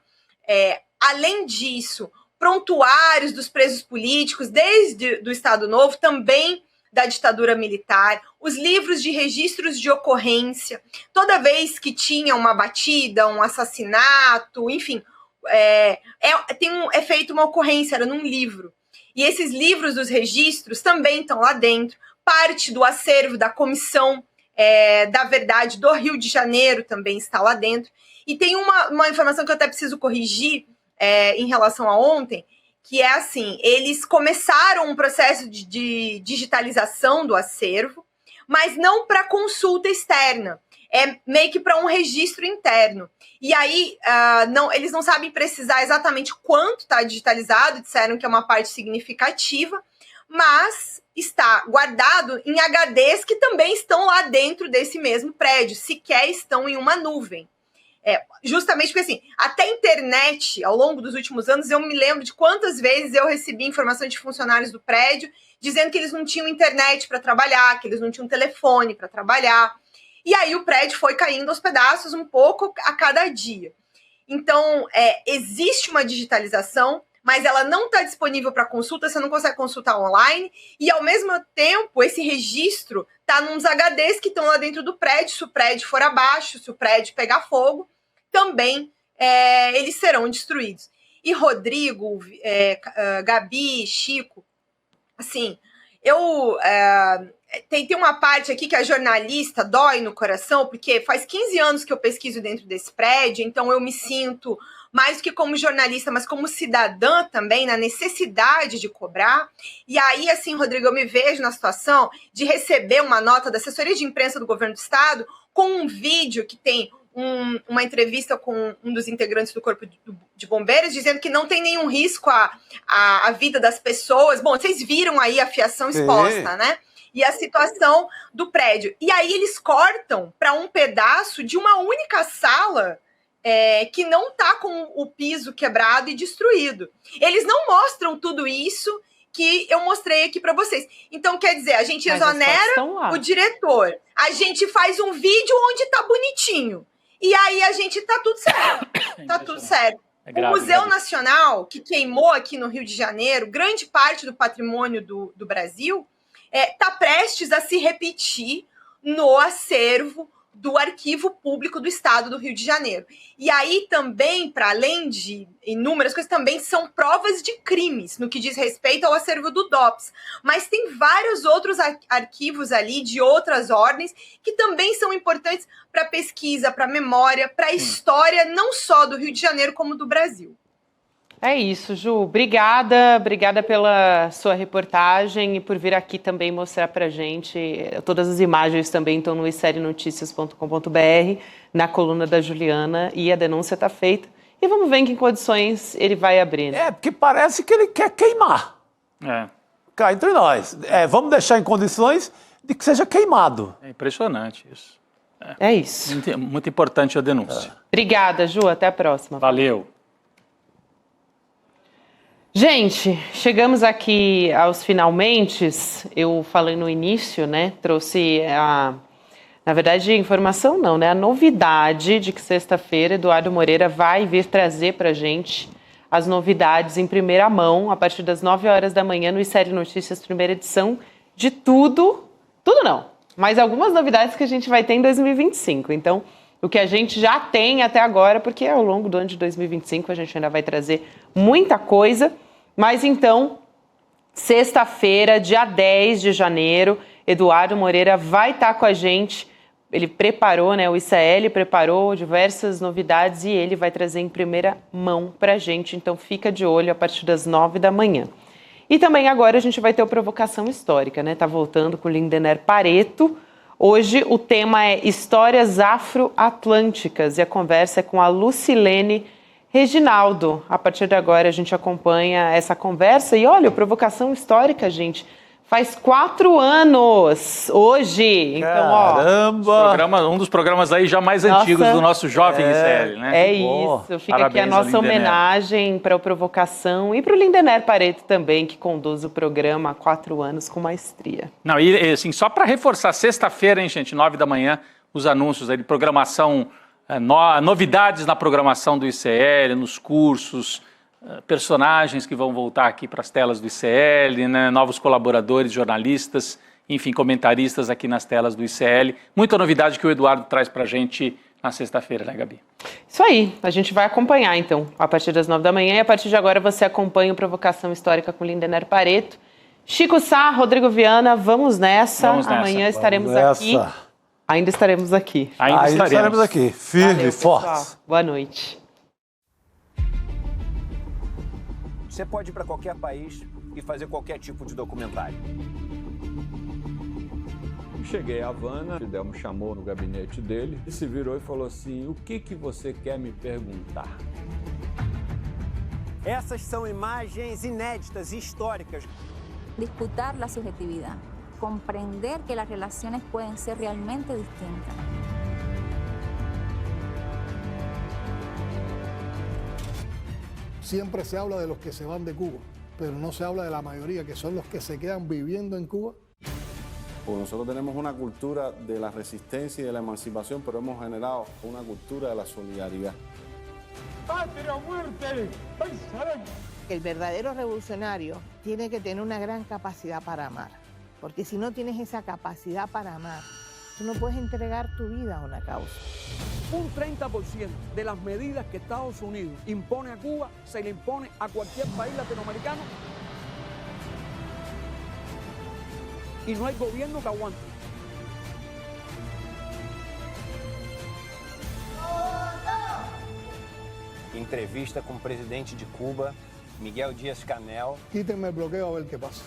Speaker 8: Além disso, prontuários dos presos políticos, desde do Estado Novo, também da ditadura militar, os livros de registros de ocorrência, toda vez que tinha uma batida, um assassinato, enfim, é feita uma ocorrência, era num livro. E esses livros dos registros também estão lá dentro, parte do acervo da Comissão da Verdade do Rio de Janeiro também está lá dentro. E tem uma informação que eu até preciso corrigir em relação a ontem, que é assim, eles começaram um processo de digitalização do acervo, mas não para consulta externa, é meio que para um registro interno. E aí, eles não sabem precisar exatamente quanto está digitalizado, disseram que é uma parte significativa, mas está guardado em HDs que também estão lá dentro desse mesmo prédio, sequer estão em uma nuvem. Justamente porque, assim, até a internet, ao longo dos últimos anos, eu me lembro de quantas vezes eu recebi informação de funcionários do prédio dizendo que eles não tinham internet para trabalhar, que eles não tinham telefone para trabalhar. E aí o prédio foi caindo aos pedaços um pouco a cada dia. Então, existe uma digitalização, mas ela não está disponível para consulta, você não consegue consultar online, e ao mesmo tempo, esse registro está nos HDs que estão lá dentro do prédio. Se o prédio for abaixo, se o prédio pegar fogo, também eles serão destruídos. E Rodrigo, Gabi, Chico, assim, tem uma parte aqui que a jornalista dói no coração, porque faz 15 anos que eu pesquiso dentro desse prédio, então eu me sinto, mais do que como jornalista, mas como cidadã também, na necessidade de cobrar. E aí, assim, Rodrigo, eu me vejo na situação de receber uma nota da assessoria de imprensa do governo do estado com um vídeo que tem uma entrevista com um dos integrantes do Corpo de Bombeiros, dizendo que não tem nenhum risco à vida das pessoas. Bom, vocês viram aí a fiação exposta, né? E a situação do prédio. E aí eles cortam para um pedaço de uma única sala que não está com o piso quebrado e destruído. Eles não mostram tudo isso que eu mostrei aqui para vocês. Então, quer dizer, a gente exonera o diretor, a gente faz um vídeo onde tá bonitinho, e aí a gente tá tudo certo. Tá tudo certo. O Museu Nacional, que queimou aqui no Rio de Janeiro, grande parte do patrimônio do Brasil, tá prestes a se repetir no acervo do Arquivo Público do Estado do Rio de Janeiro. E aí também, para além de inúmeras coisas, também são provas de crimes no que diz respeito ao acervo do DOPS. Mas tem vários outros arquivos ali de outras ordens que também são importantes para pesquisa, para memória, para a história não só do Rio de Janeiro como do Brasil.
Speaker 3: É isso, Ju. Obrigada pela sua reportagem e por vir aqui também mostrar pra gente. Todas as imagens também estão no iserienoticias.com.br, na coluna da Juliana, e a denúncia está feita. E vamos ver em que condições ele vai abrir. Né?
Speaker 5: Porque parece que ele quer queimar. Cá entre nós. Vamos deixar em condições de que seja queimado.
Speaker 4: É impressionante isso.
Speaker 3: É isso.
Speaker 4: Muito importante a denúncia.
Speaker 3: Obrigada, Ju. Até a próxima.
Speaker 4: Valeu.
Speaker 3: Gente, chegamos aqui aos finalmentes. Eu falei no início, né? Trouxe na verdade, informação não, né? A novidade de que sexta-feira Eduardo Moreira vai vir trazer pra gente as novidades em primeira mão, a partir das 9 horas da manhã, no Série Notícias, primeira edição, de tudo não, mas algumas novidades que a gente vai ter em 2025. Então, o que a gente já tem até agora, porque ao longo do ano de 2025 a gente ainda vai trazer muita coisa. Mas então, sexta-feira, dia 10 de janeiro, Eduardo Moreira vai estar com a gente. Ele preparou, né? O ICL preparou diversas novidades e ele vai trazer em primeira mão para a gente. Então, fica de olho a partir das 9 da manhã. E também agora a gente vai ter o Provocação Histórica, né? Tá voltando com o Lindener Pareto. Hoje o tema é Histórias Afro-Atlânticas e a conversa é com a Lucilene Reginaldo. A partir de agora a gente acompanha essa conversa e olha, Provocação Histórica, gente, Faz 4 anos hoje. Então, ó.
Speaker 5: Caramba!
Speaker 4: Um dos programas aí já mais antigos do nosso jovem ICL, né?
Speaker 3: É isso. Fica aqui a
Speaker 4: Parabéns
Speaker 3: nossa
Speaker 4: ao Lindener.
Speaker 3: homenagem para a Provocação e para o Lindener Pareto também, que conduz o programa há 4 anos com maestria.
Speaker 4: Não, e assim, só para reforçar, sexta-feira, hein, gente, 9 da manhã, os anúncios aí de programação, novidades na programação do ICL, nos cursos, personagens que vão voltar aqui para as telas do ICL, né, novos colaboradores, jornalistas, enfim, comentaristas aqui nas telas do ICL. Muita novidade que o Eduardo traz para a gente na sexta-feira, né, Gabi?
Speaker 3: Isso aí, a gente vai acompanhar então, a partir das 9 da manhã, e a partir de agora você acompanha o Provocação Histórica com Lindener Pareto. Chico Sá, Rodrigo Viana, vamos nessa. Amanhã estaremos aqui. Ainda estaremos aqui.
Speaker 5: Ainda estaremos aqui, firme e forte.
Speaker 3: Boa noite.
Speaker 9: Você pode ir para qualquer país e fazer qualquer tipo de documentário.
Speaker 10: Cheguei a Havana, Fidel me chamou no gabinete dele e se virou e falou assim: o que você quer me perguntar?
Speaker 9: Essas são imagens inéditas e históricas.
Speaker 11: Disputar la subjetividad, comprender que las relaciones pueden ser realmente distintas.
Speaker 12: Siempre se habla de los que se van de Cuba, pero no se habla de la mayoría, que son los que se quedan viviendo en Cuba.
Speaker 10: Pues nosotros tenemos una cultura de la resistencia y de la emancipación, pero hemos generado una cultura de la solidaridad.
Speaker 12: ¡Patria o muerte!
Speaker 13: El verdadero revolucionario tiene que tener una gran capacidad para amar, porque si no tienes esa capacidad para amar, tú no puedes entregar tu vida a una causa.
Speaker 14: Un 30% de las medidas que Estados Unidos impone a Cuba se le impone a cualquier país latinoamericano y no hay gobierno que aguante.
Speaker 9: Entrevista com o presidente de Cuba, Miguel Díaz-Canel.
Speaker 12: Quítenme el bloqueo a ver qué pasa.